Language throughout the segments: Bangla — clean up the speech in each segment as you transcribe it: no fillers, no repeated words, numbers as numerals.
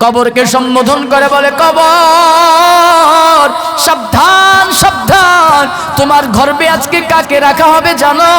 কবরকে সম্বোধন করে বলে, কবর সাবধান সাবধান, তোমার গর্ভে আজকে কাকে রাখা হবে জানো?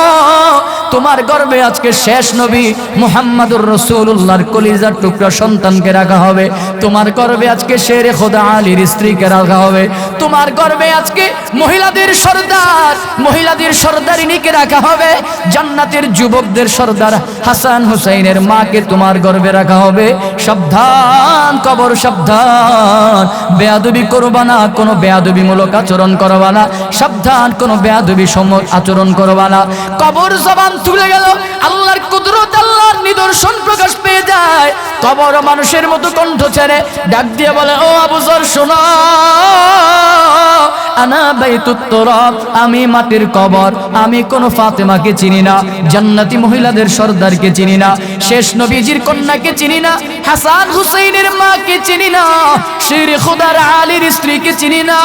তোমার গর্ভে আজকে শেষ নবী মুহাম্মদুর রাসূলুল্লাহর কলিজার টুকরা সন্তানকে রাখা হবে। তোমার গর্ভে আজকে শেরে খোদা আলীর স্ত্রীকে রাখা হবে। তোমার গর্ভে আজকে মহিলাদের সর্দার, মহিলাদের সর্দারিনীকে রাখা হবে। জান্নাতের যুবকদের সর্দার হাসান হুসাইনের মাকে তোমার গর্ভে রাখা হবে। সাবধান কবর সাবধান, বেয়াদবি করবা না, কোনো বেয়াদবিমূলক আচরণ করবা না। সাবধান, কোনো বেয়াদবি সমক আচরণ করবা না। কবর জবান তুলে গেল, আল্লাহর কুদরত, আল্লাহর নিদর্শন প্রকাশ পেয়ে যায়। কবর মানুষের মতো কণ্ঠ ছেড়ে ডাক দিয়ে বলে, ও আবু যর শোনো, আনা বাইতুত তুরাব, আমি মাটির কবর। আমি কোন ফাতেমাকে চিনি না, জান্নাতি মহিলাদের সর্দারকে চিনি না, শেষ নবীজির কন্যাকে চিনি না, হাসান হুসাইনের মাকে চিনি না, শেরে খোদার আলীর স্ত্রীকে চিনি না।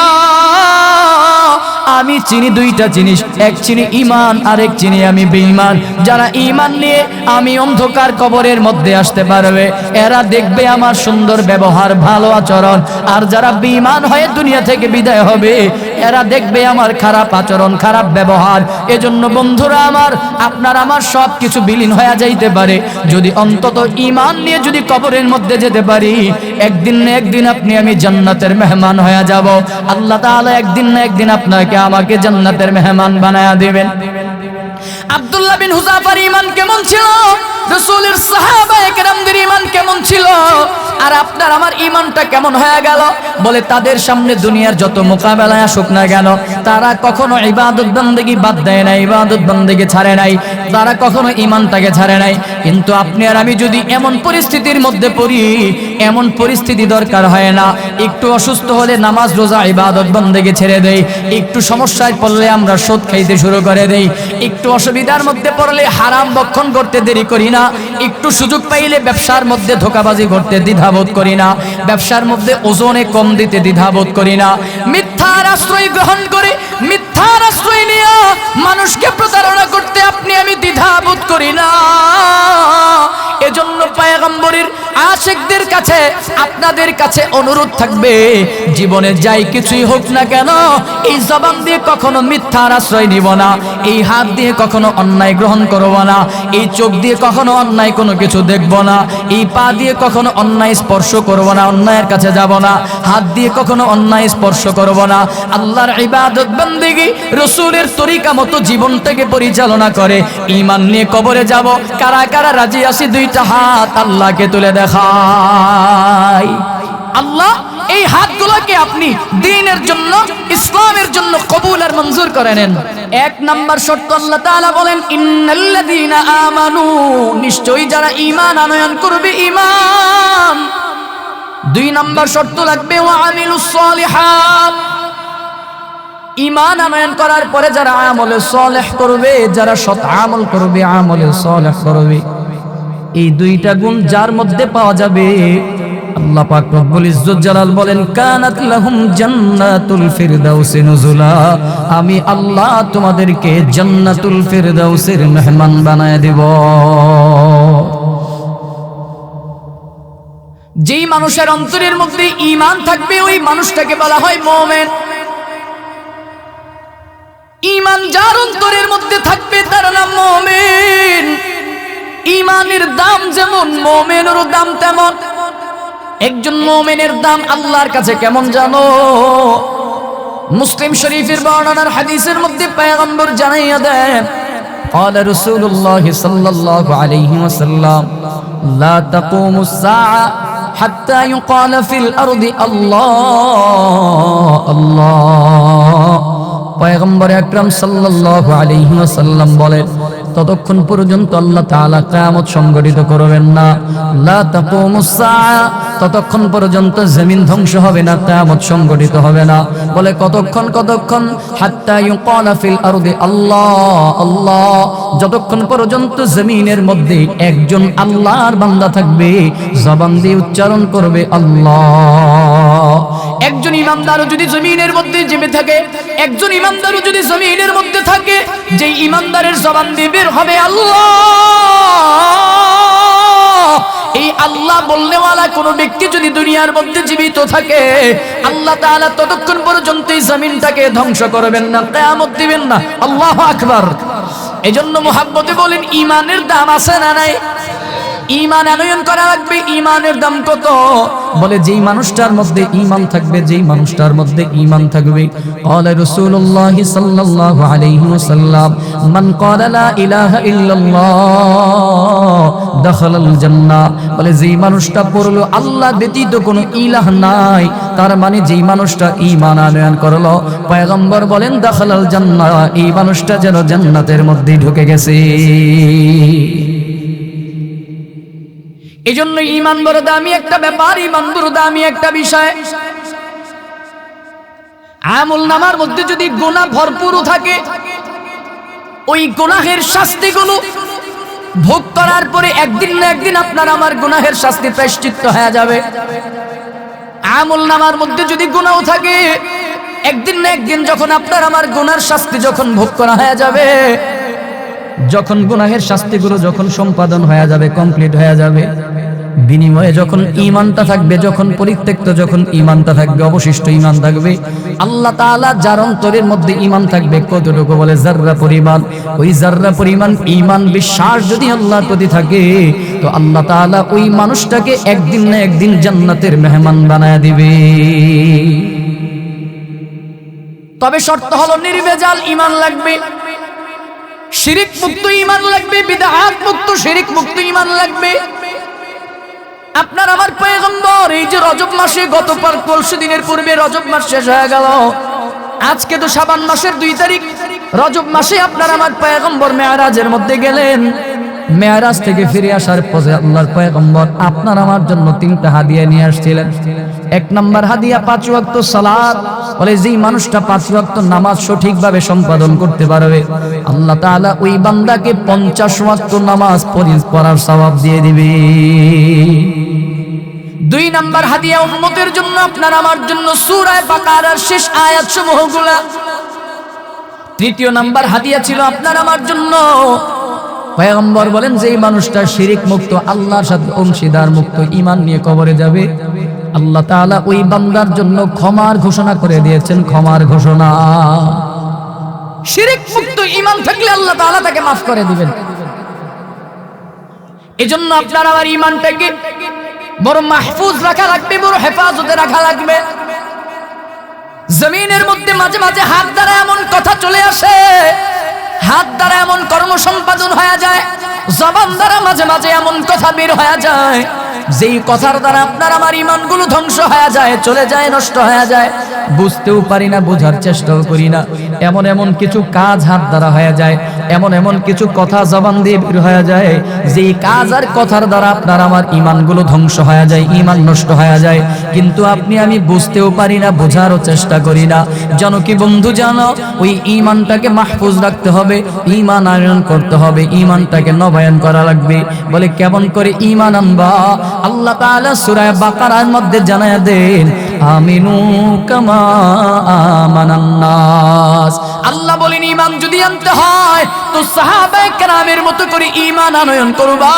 আমি চিনি দুইটা জিনিস, এক চিনি ঈমান, আরেক চিনি আমি বেঈমান। যারা ঈমান নিয়ে আমি অন্ধকার কবরের মধ্যে আসতে পারবে, এরা দেখবে আমার সুন্দর ব্যবহার, ভালো আচরণ। আর যারা বেঈমান হয়ে দুনিয়া থেকে বিদায় হবে, এরা দেখবে আমার খারাপ আচরণ, খারাপ ব্যবহার। এজন্য বন্ধুরা আমার, আপনার আমার সব কিছু বিলীন হয়ে যাইতে পারে, যদি অন্তত ঈমান নিয়ে যদি কবরের মধ্যে যেতে পারি। একদিন না একদিন আপনি আমি জান্নাতের মেহমান হয়ে যাব। আল্লাহ তাআলা একদিন না একদিন আপনাকে আমাকে জান্নাতের মেহমান বানায়া দিবেন। আব্দুল্লাহ বিন হুযাফার ঈমান কেমন ছিল? রাসূলের সাহাবায়ে কেরামদের ঈমান কেমন ছিল? আর আপনার আমার ঈমানটা কেমন হয়ে গেল? বলে, তাদের সামনে দুনিয়ার যত মোকাবেলায় আসুক না কেন, তারা কখনো ইবাদত বন্দেগী বাদ দেয় নাই, ইবাদত বন্দেগী ছাড়ে নাই, তারা কখনো ঈমানটাকে ছাড়ে নাই। কিন্তু আপনি আর আমি যদি এমন পরিস্থিতির মধ্যে পড়ি, এমন পরিস্থিতি দরকার হয় না, একটু অসুস্থ হলে নামাজ রোজা ইবাদত বন্দেগী ছেড়ে দেই, একটু সমস্যায় পড়লে আমরা সুদ খাইতে শুরু করে দেই, একটু অসুবিধার মধ্যে পড়লে হারাম ভক্ষণ করতে দেরি করি না, একটু সুযোগ পাইলে ব্যবসার মধ্যে ধোঁকাবাজি করতে দ্বিধাবোধ করি না, ব্যবসার মধ্যে ওজনে কম দিতে দ্বিধাবোধ করি না, মিথ্যার আশ্রয় গ্রহণ করে মিথ্যার আশ্রয় নিয়ে মানুষকে প্রতারণা করতে আপনি আমি দ্বিধাবোধ করি না। এজন্য পয়গম্বরের আশিকদের কাছে, আপনাদের কাছে অনুরোধ থাকবে, জীবনে যাই কিছুই হোক না কেন, এই জবান দিয়ে কখনো মিথ্যার আশ্রয় নিব না, এই হাত দিয়ে কখনো অন্যায় গ্রহণ করব না, এই চোখ দিয়ে কখনো অন্যায় কোনো কিছু দেখব না, এই পা দিয়ে কখনো অন্যায় স্পর্শ করব না, অন্যায়ের কাছে যাব না, হাত দিয়ে কখনো অন্যায় স্পর্শ করব না। আল্লাহর ইবাদত বন্দেগী রাসূলের তরিকা মতো জীবনটাকে পরিচালনা করে ঈমান নিয়ে কবরে যাব। কারা কারা রাজি আছি? দুইটা হাত আল্লাহকে তুলে দেখাই। আল্লাহ এই হাতগুলোকে আপনি দ্বীনের জন্য, ইসলামের জন্য কবুল আর মঞ্জুর করে নেন। এক নাম্বার শর্ত আল্লাহ তাআলা বলেন, ইন্নাল্লাযীনা আমানু, নিশ্চয়ই যারা ঈমান আনয়ন করবে ঈমান। দুই নাম্বার শর্ত লাগবে, ওয়া আমিলুস সালিহাত, ঈমান আনয়ন করার পরে যারা আমলে সালেহ করবে, যারা সৎ আমল করবে, আমলে সালেহ করবে, এই দুইটা গুণ যার মধ্যে পাওয়া যাবে, আল্লাহ পাক রব্বুল ইজ্জত জালাল বলেন, কানাত লাহুম জান্নাতুল ফিরদাউসি নুজুলা, আমি আল্লাহ তোমাদেরকে জান্নাতুল ফিরদাউসের মেহমান বানায় দেব। যেই মানুষের অন্তরের মধ্যে ঈমান থাকবে, ওই মানুষটাকে বলা হয় মুমিন। ঈমান যার অন্তরের মধ্যে থাকবে, তার নাম মুমিন। ঈমানের দাম যেমন, মুমিনেরও দাম তেমন। একজন মুমিনের দাম আল্লাহর কাছে কেমন জানো? মুসলিম শরীফের বর্ণনার হাদিসের মধ্যে পয়গম্বর জানাইয়া দেন, قال رسول الله صلى الله عليه وسلم لا تقوم الساعة حتى يقال في الأرض الله الله। পয়গম্বর আকরাম সাল্লাল্লাহু আলাইহি ওয়াসাল্লাম বলেন, ততক্ষণ পর্যন্ত আল্লাহ তাআলা কিয়ামত সংগঠিত করবেন না। লা তাকুমুস সাআ, ততক্ষণ পর্যন্ত জমিন ধ্বংস হবে না, কিয়ামত সংগঠিত হবে না। বলে কতক্ষণ? কতক্ষণ? হাত্তা ইউকালা ফিল আরদি আল্লাহ আল্লাহ, যতক্ষণ পর্যন্ত জমিনের মধ্যে একজন আল্লাহর বান্দা থাকবে, জবান দিয়ে উচ্চারণ করবে আল্লাহ। একজন ইমানদারও যদি জমিনের মধ্যে জেমে থাকে, একজন ইমানদারও যদি জমিনের মধ্যে থাকে, যে ইমানদারের জবান দিয়ে বের হবে আল্লাহ, এই আল্লাহ বলনেওয়ালা কোনো ব্যক্তি যদি দুনিয়ার মধ্যে জীবিত থাকে, আল্লাহ তাআলা ততক্ষণ পর্যন্ত এই জমিনটাকে ধ্বংস করবেন না, কিয়ামত দিবেন না। আল্লাহু আকবার। এজন্য মুহাব্বতে বলেন ঈমানের দাম আছে না নাই? ঈমান আনয়ন করা লাগবে। ঈমানের দাম কত? বলে যেই মানুষটার মধ্যে ঈমান থাকবে, যেই মানুষটার মধ্যে ঈমান থাকবে, ক্বালা রাসূলুল্লাহ সাল্লাল্লাহু আলাইহি ওয়াসাল্লাম, মান ক্বালা লা ইলাহা ইল্লাল্লাহ দাখালাল জান্নাহ। বলে যেই মানুষটা পড়লো আল্লাহ ব্যতীত কোনো ইলাহ নাই, তার মানে যেই মানুষটা ঈমান আনয়ন করলো, পয়গম্বর বলেন দাখালাল জান্নাহ, এই মানুষটা যেন জান্নাতের মধ্যে ঢুকে গেছে। এজন্য ঈমান বড় দামি একটা ব্যাপার, ঈমান বড় দামি একটা বিষয়। আমল নামার মধ্যে যদি গুনাহ ভরপুর থাকে, ওই গুনাহের শাস্তিগুলো ভোগ করার পরে একদিন না একদিন আপনার আমার গুনাহের শাস্তি প্রায়শ্চিত্ত হয়ে যাবে। আমল নামার মধ্যে যদি গুনাহ থাকে, একদিন না একদিন যখন আপনার আমার গুনার শাস্তি যখন ভোগ করা হয়ে যাবে, যখন গুনাহের শাস্তিগুলো যখন সম্পাদন হয়ে যাবে, কমপ্লিট হয়ে যাবে, বিনিময়ে যখন ঈমানটা থাকবে, যখন পরিত্যক্ত যখন ঈমানটা থাকবে, অবশিষ্ট ঈমান থাকবে, আল্লাহ তাআলা যার অন্তরের মধ্যে ঈমান থাকবে কতটুকু? বলে জাররা পরিমাণ। ওই জাররা পরিমাণ ঈমান বিশ্বাস যদি আল্লাহর প্রতি থাকে, তো আল্লাহ তাআলা ওই মানুষটাকে একদিন না একদিন জান্নাতের মেহমান বানায় দিবে। তবে শর্ত হলো নির্ভেজাল ঈমান লাগবে, শিরিক মুক্ত ঈমান লাগবে, বিদআত মুক্ত শিরিক মুক্ত ঈমান লাগবে। আপনার আমার পয়গম্বর এই যে রজব মাসে গত পরশু দিনের পূর্বে রজব মাস শেষ হয়ে গেল, আজকে তো শাবান মাসের 2 তারিখ। রজব মাসে আপনার আমার পয়গম্বর মেরাজের মধ্যে গেলেন। মেরাজ থেকে ফিরে আসার পরে আল্লাহর পয়গম্বর আপনার আমার জন্য 3টা হাদিয়া নিয়ে আসছিলেন। 1 নাম্বার হাদিয়া 5 ওয়াক্ত সালাত। বলে যেই মানুষটা 5 ওয়াক্ত নামাজ সঠিকভাবে সম্পাদন করতে পারবে, আল্লাহ তাআলা ওই বান্দাকে 50 ওয়াক্ত নামাজ পড়ার সওয়াব দিয়ে দিবে। 2 নাম্বার হাদিয়া উম্মতের জন্য, আপনার আমার জন্য সূরা বাকারার শেষ আয়াত সমূহগুলা। 3য় নাম্বার হাদিয়া ছিল আপনার আমার জন্য, পয়গম্বর বলেন যেই মানুষটা শিরিক মুক্ত, আল্লাহর সাথে অংশীদার মুক্ত ঈমান নিয়ে কবরে যাবে, আল্লাহ তাআলা ওই বান্দার জন্য ক্ষমার ঘোষণা করে দিয়েছেন, ক্ষমার ঘোষণা। শিরিক মুক্ত ঈমান থাকলে আল্লাহ তাআলা তাকে মাফ করে দিবেন। এজন্য আপনার আমার ঈমানটাকে বড় মাহফুজ রাখা লাগবে, বড় হেফাজতে রাখা লাগবে। জমিনের মধ্যে মাঝে মাঝে হাত দ্বারা এমন কথা চলে আসে, হাত দ্বারা এমন কর্ম সম্পাদন হয়ে যায়, জবান দ্বারা মাঝে মাঝে এমন কথা বের হয়ে যায়, যেই কথার দ্বারা আপনার আমার ঈমানগুলো ধ্বংস হয়ে যায়, চলে যায়, নষ্ট হয়ে যায়। বুঝতেও পারি না, বোঝার চেষ্টাও করি না। এমন এমন কিছু কাজ হাত দ্বারা হয়ে যায়, এমন এমন কিছু কথা জবান দিয়ে বের হয়ে যায়, যেই কাজ আর কথার দ্বারা আপনার আমার ঈমানগুলো ধ্বংস হয়ে যায়, ঈমান নষ্ট হয়ে যায়। কিন্তু আপনি আমি বুঝতেও পারি না, বোঝারও চেষ্টা করি না। জানো কি বন্ধু, জানো ওই ঈমানটাকে মাহফুজ রাখতে হবে, ঈমান আনয়ন করতে হবে, ঈমানটাকে নবায়ন করা লাগবে। বলে কেমন করে ঈমান আনবা? আল্লাহ তাআলা সূরা বাকারার মধ্যে জানায়া দেন, আমিনু কামা আমানান নাস। আল্লাহ বলেন ঈমান যদি আনতে হয় তো সাহাবায়ে কেরামের মতো করে ঈমান আনয়ন করবা।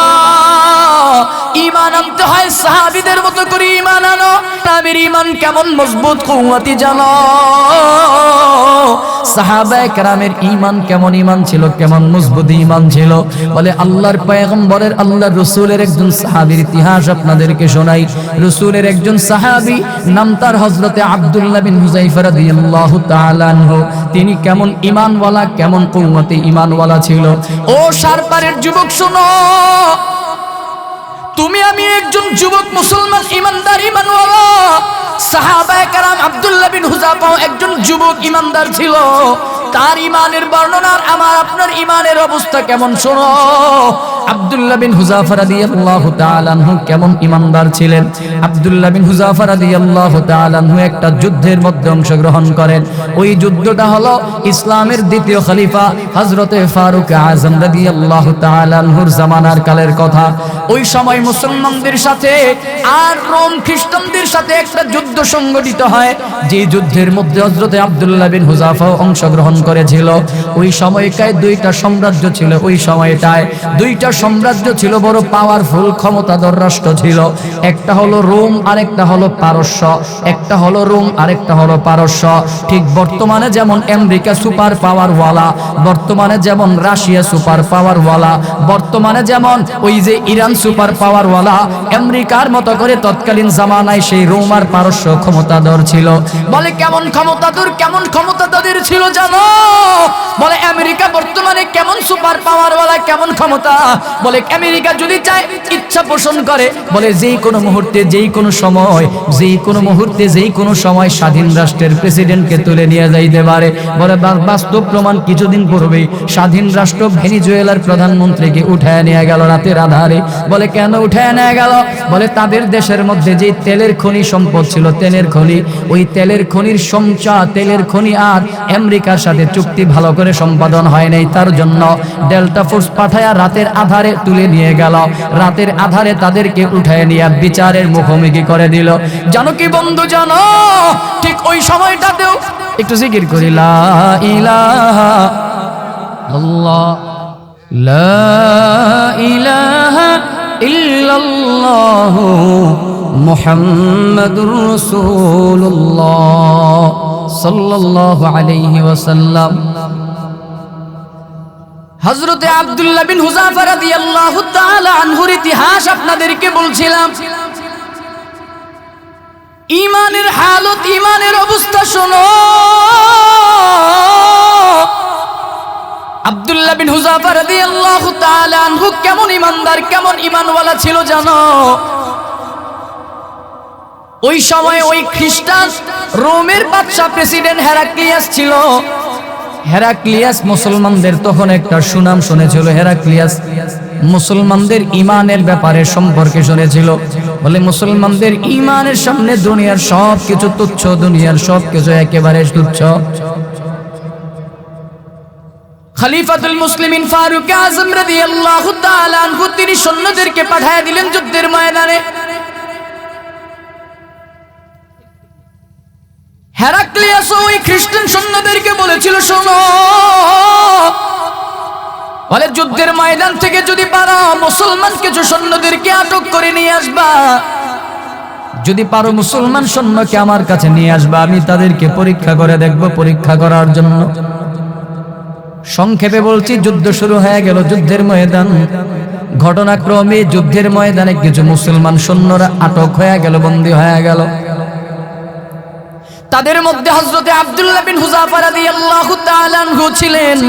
ঈমান আনতে হয় সাহাবীদের মতো করে ঈমান আনো। তাদের ঈমান কেমন মজবুত কুওয়াতি জানো? সাহাবায়ে কেরামের ঈমান কেমন ঈমান ছিল, কেমন মজবুত ঈমান ছিল? বলে আল্লাহর পয়গম্বরের, আল্লাহর রাসূলের একজন সাহাবীর ইতিহাস আপনাদেরকে শোনাই। রাসূলের একজন সাহাবী, নাম তার হযরতে আব্দুল্লাহ বিন হুযায়ফা রাদিয়াল্লাহু তাআলা আনহু। তিনি কেমন ঈমানওয়ালা, কেমন কুওয়াতি ঈমানওয়ালা ছিল। ও সারপারের যুবক শোনো, তুমি আমি একজন যুবক মুসলমান, ঈমানদার, ঈমানওয়ালা। সাহাবায়ে কেরাম আব্দুল্লাহ বিন হুযায়ফা একজন যুবক ঈমানদার ছিল। তার ঈমানের বর্ণনা আমার আপনার ঈমানের অবস্থা কেমন শোনো। আব্দুল্লাহ বিন হুযায়ফা রাদিয়াল্লাহু তাআলা আনহু কেমন ঈমানদার ছিলেন। আব্দুল্লাহ বিন হুযায়ফা রাদিয়াল্লাহু তাআলা আনহু একটা যুদ্ধের মধ্যে অংশগ্রহণ করেন। ওই যুদ্ধটা হলো ইসলামের দ্বিতীয় খলিফা হযরতে ফারুক আযম রাদিয়াল্লাহু তাআলা আনহুর জামানার কালের কথা। ওই সময় মুসলমানদের সাথে আর রোম খ্রিস্টানদের সাথে একটা যুদ্ধ সংগঠিত হয়, যে যুদ্ধের মধ্যে হযরতে আব্দুল্লাহ বিন হুযায়ফা অংশগ্রহণ করেছিল। ওই সময়টায় দুইটা সাম্রাজ্য ছিল, ওই সময়টায় দুইটা সাম্রাজ্য ছিল, বড় পাওয়ারফুল ক্ষমতাধর রাষ্ট্র ছিল। একটা হলো রোম, আরেকটা হলো পারস্য। একটা হলো রোম, আরেকটা হলো পারস্য। ঠিক বর্তমানে যেমন আমেরিকা সুপার পাওয়ারওয়ালা, বর্তমানে যেমন রাশিয়া সুপার পাওয়ারওয়ালা, বর্তমানে যেমন ওই যে ইরান সুপার পাওয়ারওয়ালা, আমেরিকার মতো করে তৎকালীন জামানায় সেই রোম আর পারস্য ক্ষমতাধর ছিল। বলে কেমন ক্ষমতাধর, কেমন ক্ষমতাধর ছিল জানো? বলে আমেরিকা বর্তমানে কেমন সুপার পাওয়ারওয়ালা, কেমন ক্ষমতা। বলে আমেরিকা যদি চায়, ইচ্ছা পোষণ করে, বলে যেই কোনো মুহূর্তে, যেই কোনো সময়, যেই কোনো মুহূর্তে, যেই কোনো সময় স্বাধীন রাষ্ট্রের প্রেসিডেন্টকে তুলে নিয়ে যাইতে পারে। বলে বাস্তব প্রমাণ, কিছুদিন পূর্বেই স্বাধীন রাষ্ট্র ভেনিজুয়েলার প্রধানমন্ত্রীকে উঠায় নিয়ে গেল রাতের আধারে। বলে কেন উঠায় নিয়ে গেল? বলে তাদের দেশের মধ্যে যে তেলের খনি সম্পদ ছিল, তেলের খনি, ওই তেলের খনির তেলের খনি আর আমেরিকার সাথে চুক্তি ভালো করে সম্পাদন হয় নাই, তার জন্য ডেল্টা ফোর্স পাঠায়া রাতের আধারে তুলে নিয়ে গেল। রাতের আধারে তাদেরকে উঠায় নিয়ে বিচারের মুখোমুখি করে দিল। জানো কি বন্ধু, জানো ঠিক ওই সময়টাতেও একটু জিকির করি, লা ইলাহা ইল্লাল্লাহ, লা ইলাহা ইল্লাল্লাহু মুহাম্মাদুর রাসূলুল্লাহ সাল্লাল্লাহু আলাইহি ওয়াসাল্লাম। হযরতে আব্দুল্লাহ বিন হুযাফা রাদিয়াল্লাহু তাআলা আনহুর ইতিহাস আপনাদেরকে বলছিলাম। ঈমানের হালত, ঈমানের অবস্থা শোনো। আব্দুল্লাহ বিন হুযাফা রাদিয়াল্লাহু তাআলা আনহু কেমন ঈমানদার, কেমন ঈমানওয়ালা ছিল জানো? ওই সময় ওই খ্রিস্টান রোমের বাদশা প্রেসিডেন্ট হেরাক্লিয়াস ছিল। হেরাক্লিয়াস মুসলমানদের তখন একটা সুনাম শুনেছিল। হেরাক্লিয়াস মুসলমানদের ঈমানের ব্যাপারে সম্পর্কে শুনেছিল। বলে মুসলমানদের ঈমানের সামনে দুনিয়ার সব কিছু তুচ্ছ, দুনিয়ার সব কিছু একেবারে তুচ্ছ। খলিফাতুল মুসলিমিন ফারুক আযম রাদিয়াল্লাহু তাআলা আনহু তিনি সৈন্যদেরকে পাঠিয়ে দিলেন যুদ্ধের ময়দানে। হেরাক্লিয়াস ওই খ্রিস্টান সৈন্যদেরকে বলেছিল, শোনো, বলে যুদ্ধের ময়দান থেকে যদি পারো মুসলমান কিছু সৈন্যদেরকে আটক করে নিয়ে আসবা, যদি পারো মুসলমান সৈন্যকে আমার কাছে নিয়ে আসবা, আমি তাদেরকে পরীক্ষা করে দেখব। পরীক্ষা করার জন্য সংক্ষেপে বলছি, যুদ্ধ শুরু হয়ে গেল। যুদ্ধের ময়দান, ঘটনাক্রমে যুদ্ধের ময়দানে কিছু মুসলমান সৈন্যরা আটক হয়ে গেল, বন্দী হয়ে গেল। তাদের মধ্যে হযরতে আব্দুল্লাহ বিন হুযাফা রাদিয়াল্লাহু তাআলা আনহু ছিলেন।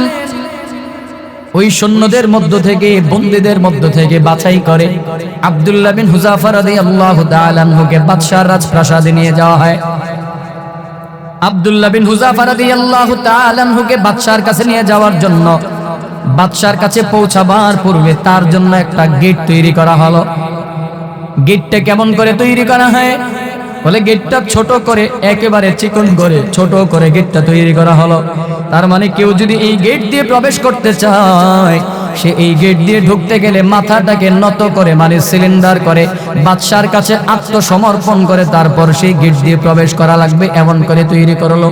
ওই সৈন্যদের মধ্য থেকে, বন্দীদের মধ্য থেকে বাছাই করে আব্দুল্লাহ বিন হুযাফা রাদিয়াল্লাহু তাআলা আনহুকে বাদশার রাজপ্রাসাদে নিয়ে যাওয়া হয়। আব্দুল্লাহ বিন হুযাফা রাদিয়াল্লাহু তাআলা আনহুকে বাদশার কাছে নিয়ে যাওয়ার জন্য, বাদশার কাছে পৌঁছাবার পূর্বে তার জন্য একটা গেট তৈরি করা হলো। গেটটা কেমন করে তৈরি করা হয়? বলে গেটটা ছোট করে, একেবারে চিকন করে ছোট করে গেটটা তৈরি করা হলো। তার মানে কেউ যদি এই গেট দিয়ে প্রবেশ করতে চায়, সে এই গেট দিয়ে ঢুকতে গেলে মাথাটাকে নত করে, মানে সিলিন্ডার করে বাদশার কাছে আত্মসমর্পণ করে তারপর সেই গেট দিয়ে প্রবেশ করা লাগবে, এমন করে তৈরি করলো।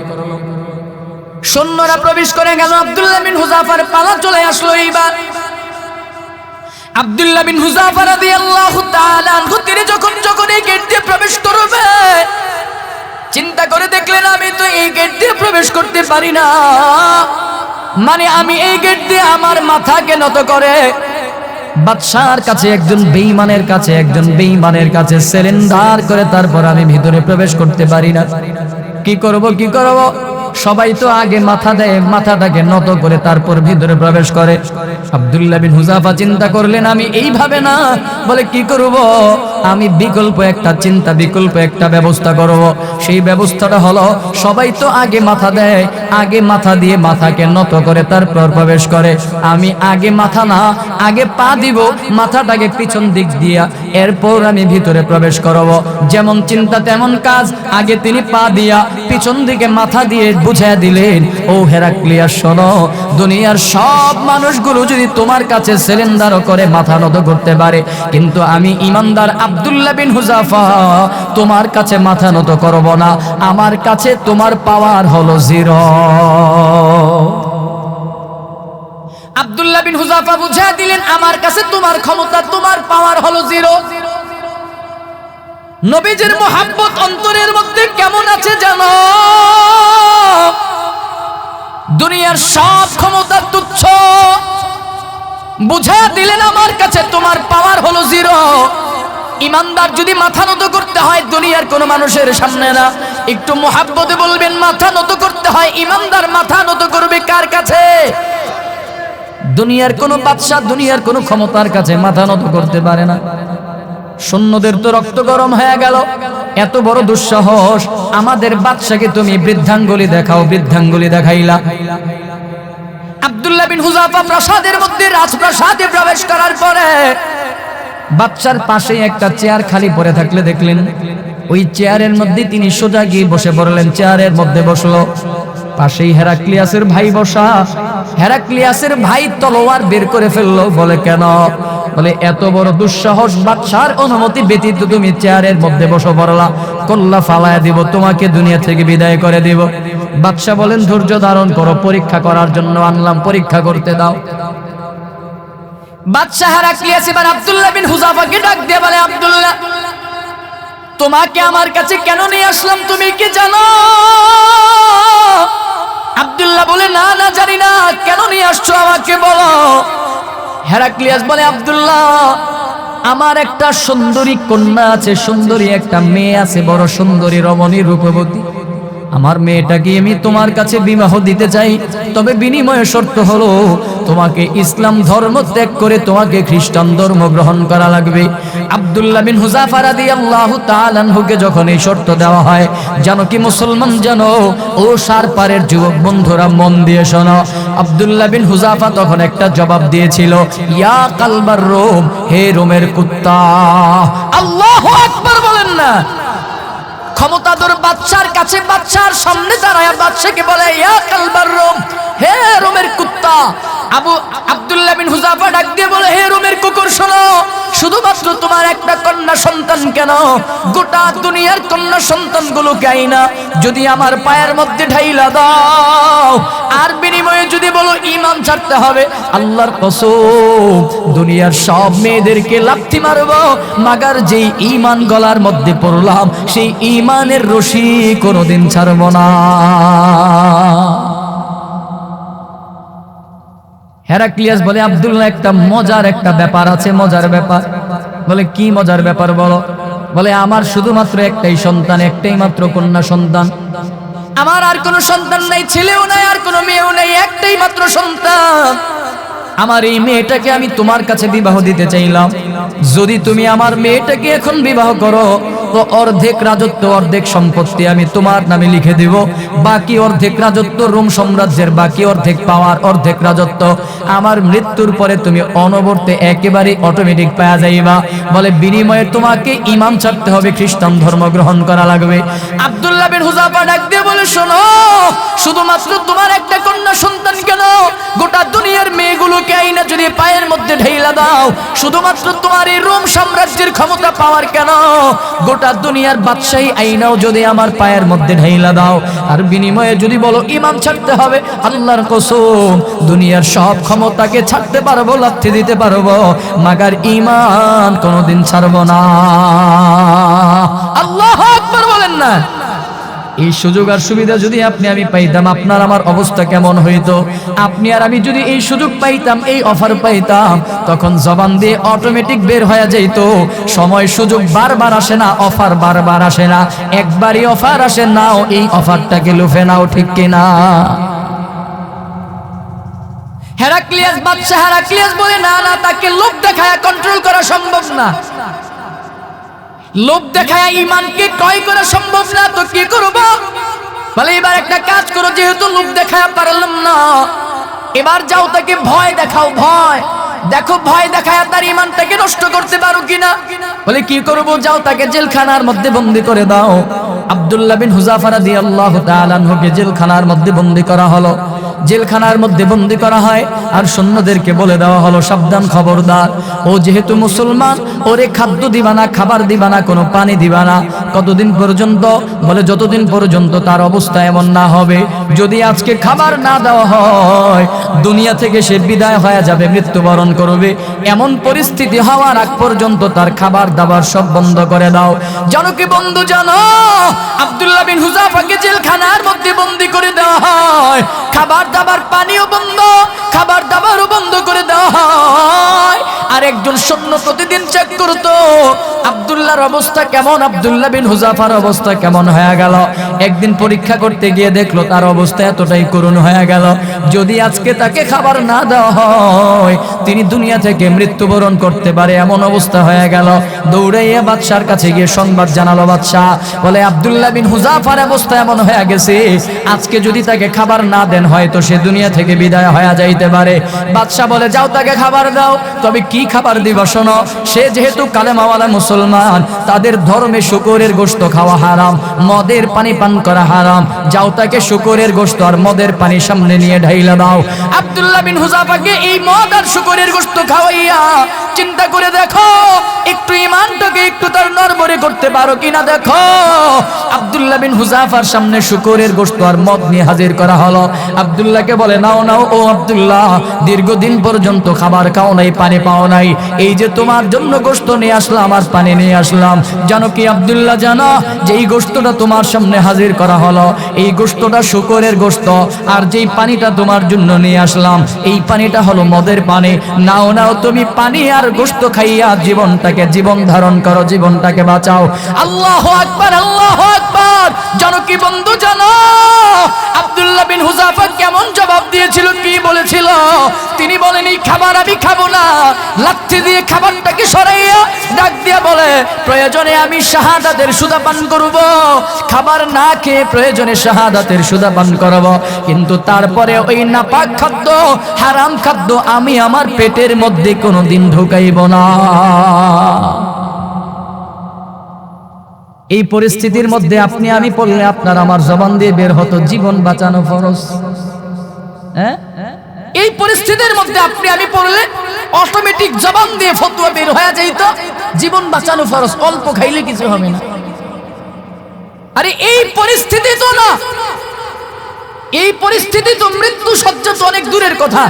সৈন্যরা প্রবেশ করে গেল। আব্দুল্লাহ বিন হুযাফার পালা চলে আসলো। এইবার আব্দুল্লাহ বিন হুযাফা রাদিয়াল্লাহু তাআলা আনহু তিনি যখন এই গেট দিয়ে প্রবেশ করবে, চিন্তা করে দেখলেন আমি তো এই গেট দিয়ে প্রবেশ করতে পারি না, মানে আমি এই গেট দিয়ে আমার মাথাকে নত করে বাদশার কাছে, একজন বেঈমানের কাছে সিলিন্ডার করে তারপর আমি ভিতরে প্রবেশ করতে পারি না। কি করব? সবাই তো আগে মাথা দেয়, মাথাটাকে নত করে তারপর ভিতরে প্রবেশ করে। আব্দুল্লাহ বিন হুযাফা চিন্তা করলেন আমি এইভাবে না, বলে কি করব? আমি বিকল্প একটা ব্যবস্থা করব। সেই ব্যবস্থাটা হলো, সবাই তো আগে মাথা দেয়, আগে মাথা দিয়ে মাথাকে নত করে তারপর প্রবেশ করে। আমি আগে মাথা না, আগে পা দিব, মাথাটাকে পিছন দিক দিয়া এরপর আমি ভিতরে প্রবেশ করব। যেমন চিন্তা তেমন কাজ। আগে তিনি পা দিয়া পিছন দিকে মাথা দিয়ে বুঝায় দিলেন, ও হেরাক্লিয়াস শোনো, দুনিয়ার সব মানুষগুলো যদি তোমার কাছে সিলিন্ডার করে মাথা নত করতে পারে, কিন্তু আমি ইমানদার আব্দুল্লাহ বিন হুযাফা, তোমার কাছে মাথা নত করব না, আমার কাছে তোমার পাওয়ার হলো জিরো। আব্দুল্লাহ বিন হুযাফা বুঝিয়ে দিলেন, আমার কাছে তোমার ক্ষমতা, তোমার পাওয়ার হলো জিরো। নবীজির মোহাব্বত অন্তরের মধ্যে কেমন আছে জানো? দুনিয়ার সব ক্ষমতা তুচ্ছ। বুঝিয়ে দিলেন, আমার কাছে তোমার পাওয়ার হলো জিরো। ইমানদার যদি মাথা নত করতে হয় দুনিয়ার কোন মানুষের সামনে না, একটু মোহাব্বতে বলবেন মাথা নত করতে হয়, ইমানদার মাথা নত করবে কার কাছে? দুনিয়ার কোন বাদশা, দুনিয়ার কোন ক্ষমতার কাছে মাথা নত করতে পারে না। সৈন্যদের তো রক্ত গরম হয়ে গেল, এত বড় দুঃসাহস, আমাদের বাদশাকে তুমি বৃদ্ধাঙ্গুলি দেখাও, বৃদ্ধাঙ্গুলি দেখাইলা। আব্দুল্লাহ বিন হুযাফা প্রাসাদের মধ্যে, রাজপ্রাসাদে প্রবেশ করার পরে বাদশার পাশে একটা চেয়ার খালি পড়ে থাকলে দেখলেন, ওই চেয়ারের মধ্যে তিনি সোজা গিয়ে বসে পড়লেন, চেয়ারের মধ্যে বসলো। পাশেই হেরাক্লিয়াসের ভাই বসা। হেরাক্লিয়াসের ভাই তলোয়ার বের করে ফেললো। বলে কেন? বলে এত বড় দুঃসাহস, বাদশার অনুমতি ব্যতীত তুমি চেয়ারের মধ্যে বসে পড়লা, কল্লা ফালায়া দিব, তোমাকে দুনিয়া থেকে বিদায় করে দিব। বাদশা বলেন, ধৈর্য ধারণ করো, পরীক্ষা করার জন্য আনলাম, পরীক্ষা করতে দাও। বাদশা হেরাক্লিয়াস এবার আব্দুল্লাহ বিন হুযাফাকে ডাক দিয়ে বলে, আব্দুল্লাহ, তোমাকে আমার কাছে কেন নিয়ে আসলাম তুমি কি জানো? আব্দুল্লাহ বলে, না না জানি না, কেন নিয়ে আসছো আমাকে বলো। হেরাক্লিয়াস বলে, আব্দুল্লাহ, আমার একটা সুন্দরী কন্যা আছে, সুন্দরী একটা মেয়ে আছে, বড় সুন্দরী রমণী রূপবতী। আমার মেয়েটাকে আমি তোমার কাছে বিবাহ দিতে চাই, তবে বিনিময়ে শর্ত হলো তোমাকে ইসলাম ধর্ম ত্যাগ করে তোমাকে খ্রিস্টান ধর্ম গ্রহণ করা লাগবে। আব্দুল্লাহ বিন হুযাফা রাদিয়াল্লাহু তাআলা আনহুকে যখন এই শর্ত দেওয়া হয়, জানো কি মুসলমান জানো, ও সারপারের যুবক বন্ধুরা মন দিয়ে শোনো, আব্দুল্লাহ বিন হুযাফা তখন একটা জবাব দিয়েছিল, ইয়া কালবার রোম, হে রোমের কুত্তা। আল্লাহু আকবার বলেন না। ক্ষমতাধর বাদশার কাছে, বাদশার সামনে দাঁড়ায় বাদশাকে বলে, ইয়া কালবার রোম, হে রোমের কুত্তা। আব্দুল্লাহ বিন হুযাফা ডাক দিয়ে বলে, হে রোমের কুকুর, শোনো, শুধুমাত্র তোমার একটা কন্যা সন্তান কেন, গোটা দুনিয়ার কন্যা সন্তানগুলোকে আইনা যদি আমার পায়ের মধ্যে ঢাইলা দাও, আর বিনিময়ে যদি বলো ঈমান ছাড়তে হবে, আল্লাহর কসম দুনিয়ার সব মেয়েদেরকে লাথি মারবো, মাগার যেই ঈমান গলার মধ্যে পড়লাম সেই ঈমানের রশি কোনোদিন ছাড়ব না। হেরাক্লিয়াস বলে, আব্দুল্লাহ, একটা মজার একটা ব্যাপার আছে, মজার ব্যাপার। বলে, কি মজার ব্যাপার বলো। বলে, আমার শুধুমাত্র একটাই সন্তান, একটাই মাত্র কন্যা সন্তান, আমার আর কোনো সন্তান নাই, ছেলেও নাই, আর কোনো মেয়েও নাই, একটাই মাত্র সন্তান। আমার এই মেয়েটাকে আমি তোমার কাছে বিবাহ দিতে চাইলাম, যদি তুমি আমার মেয়েটাকে এখন বিবাহ করো তো অর্ধেক রাজত্ব, অর্ধেক সম্পত্তি আমি তোমার নামে লিখে দিব, বাকি অর্ধেক রাজত্ব রোম সাম্রাজ্যের, বাকি অর্ধেক পাওয়ার, অর্ধেক রাজত্ব আমার মৃত্যুর পরে তুমি অনবরতে একেবারে অটোমেটিক পাওয়া যাইবা। বলে, বিনিময়ে তোমাকে ঈমান ছাড়তে হবে, খ্রিস্টান ধর্ম গ্রহণ করা লাগবে। আব্দুল্লাহ বিন হুযাফা ডাক দিয়ে বলে, শোনো, শুধুমাত্র তোমার একটা কন্যা সন্তান কেন, গোটা দুনিয়ার মেয়েগুলোকে আইনা যদি পায়ের মধ্যে ঢেইলা দাও, শুধুমাত্র তোমার এই রোম সাম্রাজ্যের ক্ষমতা পাওয়ার কেন, গোটা দুনিয়ার বাদশাহী আইনাও যদি আমার পায়ের মধ্যে ঢেইলা দাও, আর বিনিময়ে যদি বলো ঈমান ছাড়তে হবে, আল্লাহর কসম দুনিয়ার সব ক্ষমতাকে ছাড়তে পারবো, লাথি দিতে পারবো, মাগার ঈমান কোনোদিন ছাড়বো না। আল্লাহু আকবার বলেন না। এই সুযোগ আর সুবিধা যদি আপনি আমি পাইতাম, আপনার আমার অবস্থা কেমন হইতো? আপনি আর আমি যদি এই সুযোগ পাইতাম, এই অফার পাইতাম, তখন জবান দিয়ে অটোমেটিক বের হয়ে যাইত, সময় সুযোগ বারবার আসে না, অফার বারবার আসে না, একবারই অফার আসে, নাও এই অফারটাকে লুফে নাও, ঠিক কিনা? হেরাক্লিয়াস, বাদশা হেরাক্লিয়াস বলে, না না, তাকে লোভ দেখায় কন্ট্রোল করা সম্ভব না, লোভ দেখায় ঈমানকে ক্রয় করা সম্ভব না, তো কি করব? বলে, এবার একটা কাজ করো, যেহেতু লোভ দেখায় পারলাম না, এবার যাও তাকে ভয় দেখাও, ভয় দেখো, ভয় দেখায় তার ঈমানটাকে নষ্ট করতে পারো কিনা। বলে, কি করব? যাও তাকে জেলখানার মধ্যে বন্দী করে দাও। আব্দুল্লাহ বিন হুযাফা রাদিয়াল্লাহু তাআলা আনহুকে জেলখানার মধ্যে বন্দী করা হলো। জেলখানার মধ্যে বন্দী করা হয়। আর সৈন্যদেরকে বলে দেওয়া হলো, সাবধান, খবরদার, ও যেহেতু মুসলমান, ওরে খাদ্য দিবা না, খাবার দিবা না, কোনো পানি দিবা না। কতদিন পর্যন্ত? বলে যতদিন পর্যন্ত তার অবস্থা এমন না হবে, যদি আজকে খাবার না দেওয়া হয় দুনিয়া থেকে সে বিদায় হয়ে যাবে, মৃত্যুবরণ করবে। এমন পরিস্থিতি হওয়ার আগ পর্যন্ত তার খাবার দাবার সব বন্ধ করে দাও। জানো কি বন্ধু, জানো আব্দুল্লাহ বিন হুযাফাকে জেলখানার মধ্যে বন্দী করে দেওয়া হয়, খাবার দাবার পানিও বন্ধ, খাবার দাবারও বন্ধ করে দেওয়া হয়। আর একজন সৈন্য প্রতিদিন চেক করতো আব্দুল্লাহর অবস্থা কেমন, আব্দুল্লাহ বিন হুযাফার অবস্থা কেমন হয়ে গেল। একদিন পরীক্ষা করতে গিয়ে দেখলো তার অবস্থা এতটাই করুণ হয়ে গেল, যদি আজকে তাকে খাবার না দেওয়া হয় তিনি দুনিয়া থেকে মৃত্যুবরণ করতে পারে, এমন অবস্থা হয়ে গেল। দৌড়াইয়া বাদশার কাছে গিয়ে সংবাদ জানালো। বাদশাহ বলে, আব্দুল্লাহ বিন হুযাফার অবস্থা এমন হয়ে গেছে, আজকে যদি তাকে খাবার না দেন হয়তো সে দুনিয়া থেকে বিদায় হয়ে যাইতে পারে। বাদশাহ বলে, যাও তাকে খাবার দাও। তবে কি খাবার দিবা শোনো, সে যেহেতু কালেমাওয়ালা মুসলমান, তাদের ধর্মে শুকরের গোশত খাওয়া হারাম, মদের পানি পান করা হারাম। যাও তাকে শুকরের গোশত আর মদের পানি সামনে নিয়ে ঢাইলা দাও। আব্দুল্লাহ বিন হুযাফাকে এই মদ আর শুকরের গোশত খাওয়াইয়া চিন্তা করে দেখো একটু ইমানটাকে একটু তার নড়বড়ে করতে পারো কিনা দেখো। আব্দুল্লাহ বিন হুযাফার সামনে শুকরের গোশত আর মদ নিয়ে হাজির করা হলো। আব্দুল্লাহকে বলে, নাও নাও ও আব্দুল্লাহ, দীর্ঘদিন পর্যন্ত খাবার খাও নাই, পানি পাও নাই, এই যে তোমার জন্য গোশত নিয়ে আসলাম আর পানি নিয়ে আসলাম। জানো কি আব্দুল্লাহ, জানো যে এই গোশতটা তোমার সামনে হাজির করা হলো, এই গোশতটা শুকরের গোশত, আর যেই পানিটা তোমার জন্য নিয়ে আসলাম এই পানিটা হলো মদের পানি। নাও নাও তুমি পানি আর গোশত খাইয়া জীবন ধারণ করো, জীবনটাকে বাঁচাও। আল্লাহু আকবার, আল্লাহু আকবার। জানো কি বন্ধু, জানো আব্দুল্লাহ বিন হুযাফা কেমন জবাব দিয়েছিল, কি বলেছিল? তিনি বলেন, এই খাবার আমি খাবো না। লাথি দিয়ে খাবারটাকে সরাইয়া ডাক দিয়া বলে, প্রয়োজনে আমি শাহাদাতের সুধা পান করব, খাবার না খেয়ে প্রয়োজনে শাহাদাতের সুধা পান করব, কিন্তু তারপরে ওই নাপাক খাদ্য, হারাম খাদ্য আমি আমার পেটের মধ্যে কোনোদিন ঢুকাইব না। এই পরিস্থিতির মধ্যে আপনি আমি পড়লে আপনার আমার জবান দিয়ে বের হতো, জীবন বাঁচানো ফরজ। হ্যাঁ, এই পরিস্থিতির মধ্যে আপনি আমি পড়লে অটোমেটিক জবান দিয়ে ফতোয়া বের হয়ে যাইত, জীবন বাঁচানো ফরজ, অল্প খাইলে কিছু হবে না। আরে এই পরিস্থিতি তো না, এই পরিস্থিতি তো মৃত্যু সজ্জা তো অনেক দূরের কথা।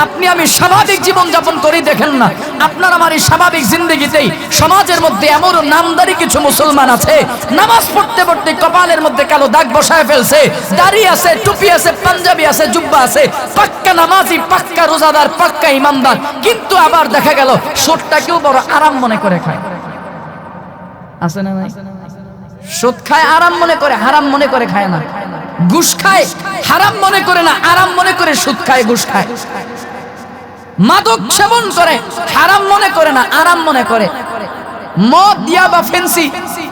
আপনি আমি স্বাভাবিক জীবন যাপন করেই দেখেন না, আপনার আমার এই স্বাভাবিক জিন্দগিতেই সমাজের মধ্যে এমন নামদারি কিছু মুসলমান আছে, নামাজ পড়তে পড়তে কপালের মধ্যে কালো দাগ বসায় ফেলছে, দাড়ি আছে, টুপি আছে, পাঞ্জাবি আছে, জুব্বা আছে, পাক্কা নামাজি, পাক্কা রোজাদার, পাক্কা ইমানদার, কিন্তু আবার দেখা গেল সুদটাকেও বড় আরাম মনে করে খায়। আছে না নাই? সুদ খায় আরাম মনে করে, হারাম মনে করে খায় না। ঘুষ খায় হারাম মনে করে না, আরাম মনে করে সুদ খায়, ঘুষ খায়। মাদক সেবন করে হারাম মনে করে না, আরাম মনে করে। মদ, ইয়াবা, ফেন্সি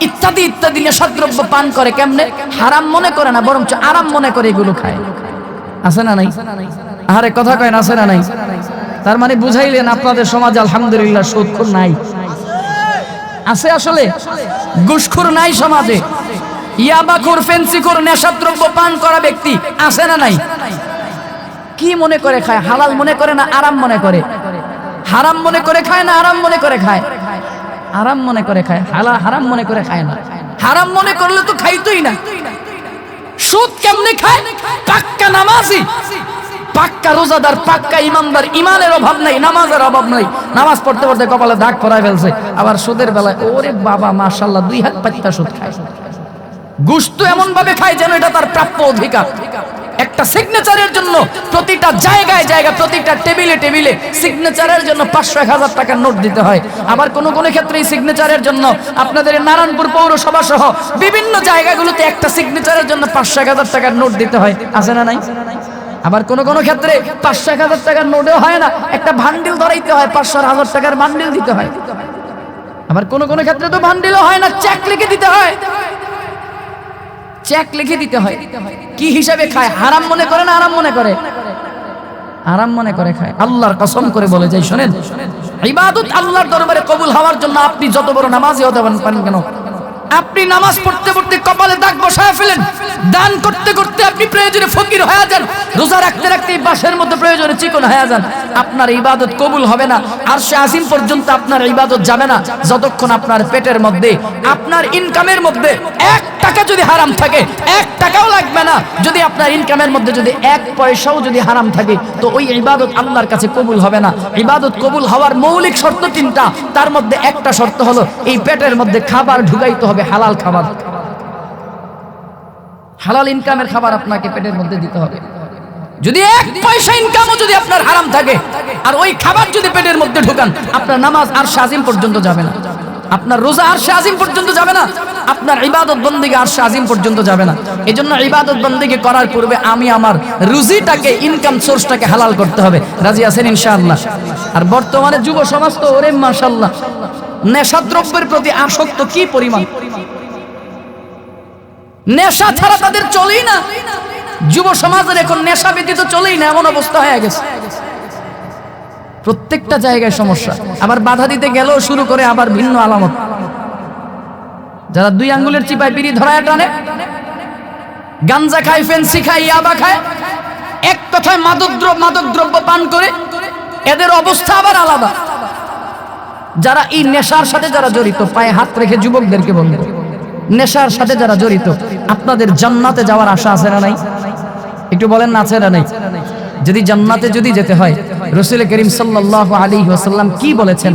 ইত্যাদি ইত্যাদি নেশাদ্রব্য পান করে কেমনে? হারাম মনে করে না, বরঞ্চ আরাম মনে করে এগুলো খায়। আছে না নাই? আরে কথা কয় না, আছে না নাই? তার মানে বুঝাইলেন আপনাদের সমাজে আলহামদুলিল্লাহ সুদখোর নাই। আছে আসলে ঘুষখোর নাই সমাজে, ইয়াবাখোর, ফেন্সিখোর, নেশাদ্রব্য পান করা ব্যক্তি আছে না নাই? কি মনে করে খায়? হালাল মনে করে না আরাম মনে করে? হারাম মনে করে খায় না আরাম মনে করে খায়? আরাম মনে করে খায়, হারাম মনে করে খায় না। হারাম মনে করলে তো খাইতোই না। সুদ কেমনে খায়? পাক্কা নামাজি, পাক্কা রোজাদার, পাক্কা ইমানদার, ইমানের অভাব নাই, নামাজের অভাব নাই, নামাজ পড়তে পড়তে কপালে দাগ পরায় ফেলছে, আবার সুদের বেলায় ওরে বাবা মাশাআল্লাহ 2 হাত পাত্তা সুদ খায়। ঘুষ তো এমন ভাবে খায় যেন এটা তার প্রাপ্য অধিকার। একটা সিগনেচারের জন্য প্রতিটা জায়গায় জায়গায়, প্রতিটা টেবিলে টেবিলে সিগনেচারের জন্য 500-1000 টাকার নোট দিতে হয়। আবার কোন কোন ক্ষেত্রে এই সিগনেচারের জন্য আপনাদের নারায়ণপুর পৌরসভা সহ বিভিন্ন জায়গাগুলোতে একটা সিগনেচারের জন্য 500-1000 টাকার নোট দিতে হয়। আছে না নাই? আবার কোন কোন ক্ষেত্রে 500-1000 টাকার নোটও হয় না, একটা ভান্ডিল ধরাইতে হয়, 500-1000 টাকার ভান্ডিল দিতে হয়। আবার কোন কোন ক্ষেত্রে তো ভান্ডিলও হয় না, চেক লিখে দিতে হয়, চেক লিখে দিতে হয়। কি হিসাবে খায়? হারাম মনে করে না আরাম মনে করে? আরাম মনে করে খায়। আল্লাহর কসম করে বলে যাই, শুনেন, ইবাদত আল্লাহর দরবারে কবুল হওয়ার জন্য আপনি যত বড় নামাজি হতে পারেন কেন, আপনি নামাজ পড়তে পড়তে কপালে দাগ বসায় ফেলেন, দান করতে করতে আপনি প্রয়োজনে ফকির হয়ে যান, রোজা রাখতে রাখতে বাঁশের মতো প্রয়োজনে চিকন হয়ে যান, আপনার ইবাদত কবুল হবে না। আরশে আজিম পর্যন্ত আপনার ইবাদত যাবে না যতক্ষণ আপনার পেটের মধ্যে, আপনার ইনকামের মধ্যে 1 টাকা যদি হারাম থাকে, 1 টাকাও লাগবে না, যদি আপনার ইনকামের মধ্যে যদি 1 পয়সাও যদি হারাম থাকে, তো ওই ইবাদত আল্লাহর কাছে কবুল হবে না। ইবাদত কবুল হওয়ার মৌলিক শর্ত 3টা, তার মধ্যে একটা শর্ত হলো এই পেটের মধ্যে খাবার ঢুকাইতে হবে, হালাল খাবার, হালাল ইনকামের খাবার আপনাকে পেটের মধ্যে দিতে হবে। যদি 1 পয়সা ইনকামও যদি আপনার হারাম থাকে আর ওই খাবার যদি পেটের মধ্যে ঢুকান, আপনার নামাজ আরশে আজিম পর্যন্ত যাবে না, আপনার রোজা আরশে আজিম পর্যন্ত যাবে না, আপনার ইবাদত বন্দেগী আরশে আজিম পর্যন্ত যাবে না। এজন্য ইবাদত বন্দেগী করার পূর্বে আমি আমার রুজিটাকে, ইনকাম সোর্সটাকে হালাল করতে হবে। রাজি আছেন ইনশাআল্লাহ? আর বর্তমানে যুব সমাজ তো ওরে মাশাআল্লাহ নেশাদ্রব্যের প্রতি আসক্ত কি পরিমাণ, নেশা ছাড়া তাদের চলেই না। যুব সমাজের এখন নেশা ব্যতীত চলেই না, এমন অবস্থা হয়ে গেছে। প্রত্যেকটা জায়গায় সমস্যা, আবার বাধা দিতে গেলেও শুরু করে আবার ভিন্ন আলামত। যারা 2 আঙ্গুলের চিপায় বিড়ি ধরায় টানে, গাঞ্জা খায়, ফেন্সি খায়, ইয়াবা খায়, এক কথায় মাদক দ্রব্য পান করে, এদের অবস্থা আবার আলাদা। যারা এই নেশার সাথে যারা জড়িত, পায়ে হাত রেখে যুবকদেরকে বলবো, নেশার সাথে যারা জড়িত, আপনাদের জান্নাতে যাওয়ার আশা আছে না নাই? একটু বলেন না, আছে না নাই? যদি জান্নাতে যদি যেতে হয়, রাসূল করিম সাল্লাল্লাহু আলাইহি ওয়াসাল্লাম কি বলেছেন?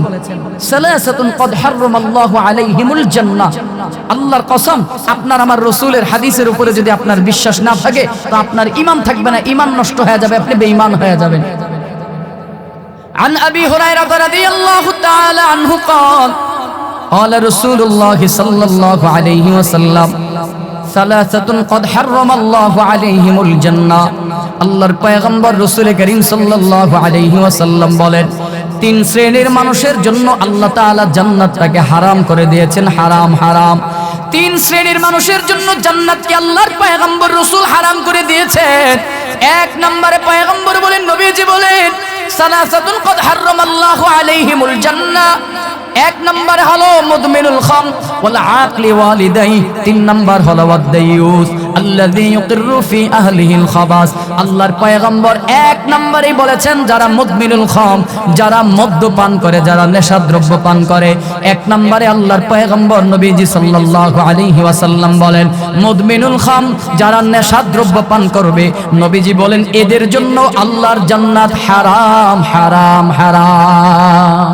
সালাসাতুন ক্বাদ হারামাল্লাহু আলাইহিমুল জান্নাহ। আল্লাহর কসম, আপনার আমার রাসূলের হাদিসের উপরে যদি আপনার বিশ্বাস না থাকে, তো আপনার ঈমান থাকবে না, ঈমান নষ্ট হয়ে যাবে, আপনি বেঈমান হয়ে যাবেন। عن أبي هريرة رضي الله تعالى عنه قال قال رسول الله صلى الله عليه وسلم ثلاثة قد حرم الله عليهم الجنة। আল্লাহর পয়গম্বর রাসূল করিম সাল্লাল্লাহু আলাইহি ওয়াসাল্লাম বলেন, 3 শ্রেণীর মানুষের জন্য আল্লাহ তাআলা জান্নাতটাকে হারাম করে দিয়েছেন, হারাম হারাম। 3 শ্রেণীর মানুষের জন্য জান্নাতকে আল্লাহর পয়গম্বর রাসূল হারাম করে দিয়েছেন। 1 নম্বরে পয়গম্বর বলেন, নবীজি বলেন, সালাসাতুন ক্বাদ হারামাল্লাহু আলাইহিমুল জান্নাহ। 1 নম্বর হলো মুদমিনুল খাম ওয়াল আকলি ওয়ালিদাই। 3 নম্বর হলো ওয়াদাইয়ুস আল্লাযী ইউকিররু ফি আহলিহিল খাবাস। আল্লাহর পয়গম্বর 1 নম্বরেই বলেছেন, যারা মুদমিনুল খাম, যারা মদ্যপান করে, যারা নেশাদ্রব্য পান করে। 1 নম্বরে আল্লাহর পয়গম্বর নবীজি সাল্লাল্লাহু আলাইহি ওয়াসাল্লাম বলেন, মুদমিনুল খাম, যারা নেশাদ্রব্য পান করবে, নবীজি বলেন এদের জন্য আল্লাহর জান্নাত হারাম হারাম হারাম।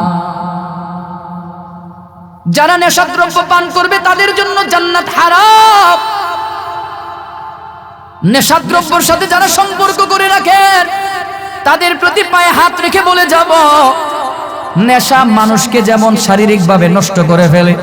যারা নেশাদ্রব্য পান করবে তাদের জন্য জান্নাত হারাম। নেশাদ্রব্যের সাথে যারা সম্পর্ক করে রাখেন, তাদের প্রতি পায়ে হাত রেখে বলে যাব, নেশা মানুষকে যেমন শারীরিকভাবে নষ্ট করে ফেলে,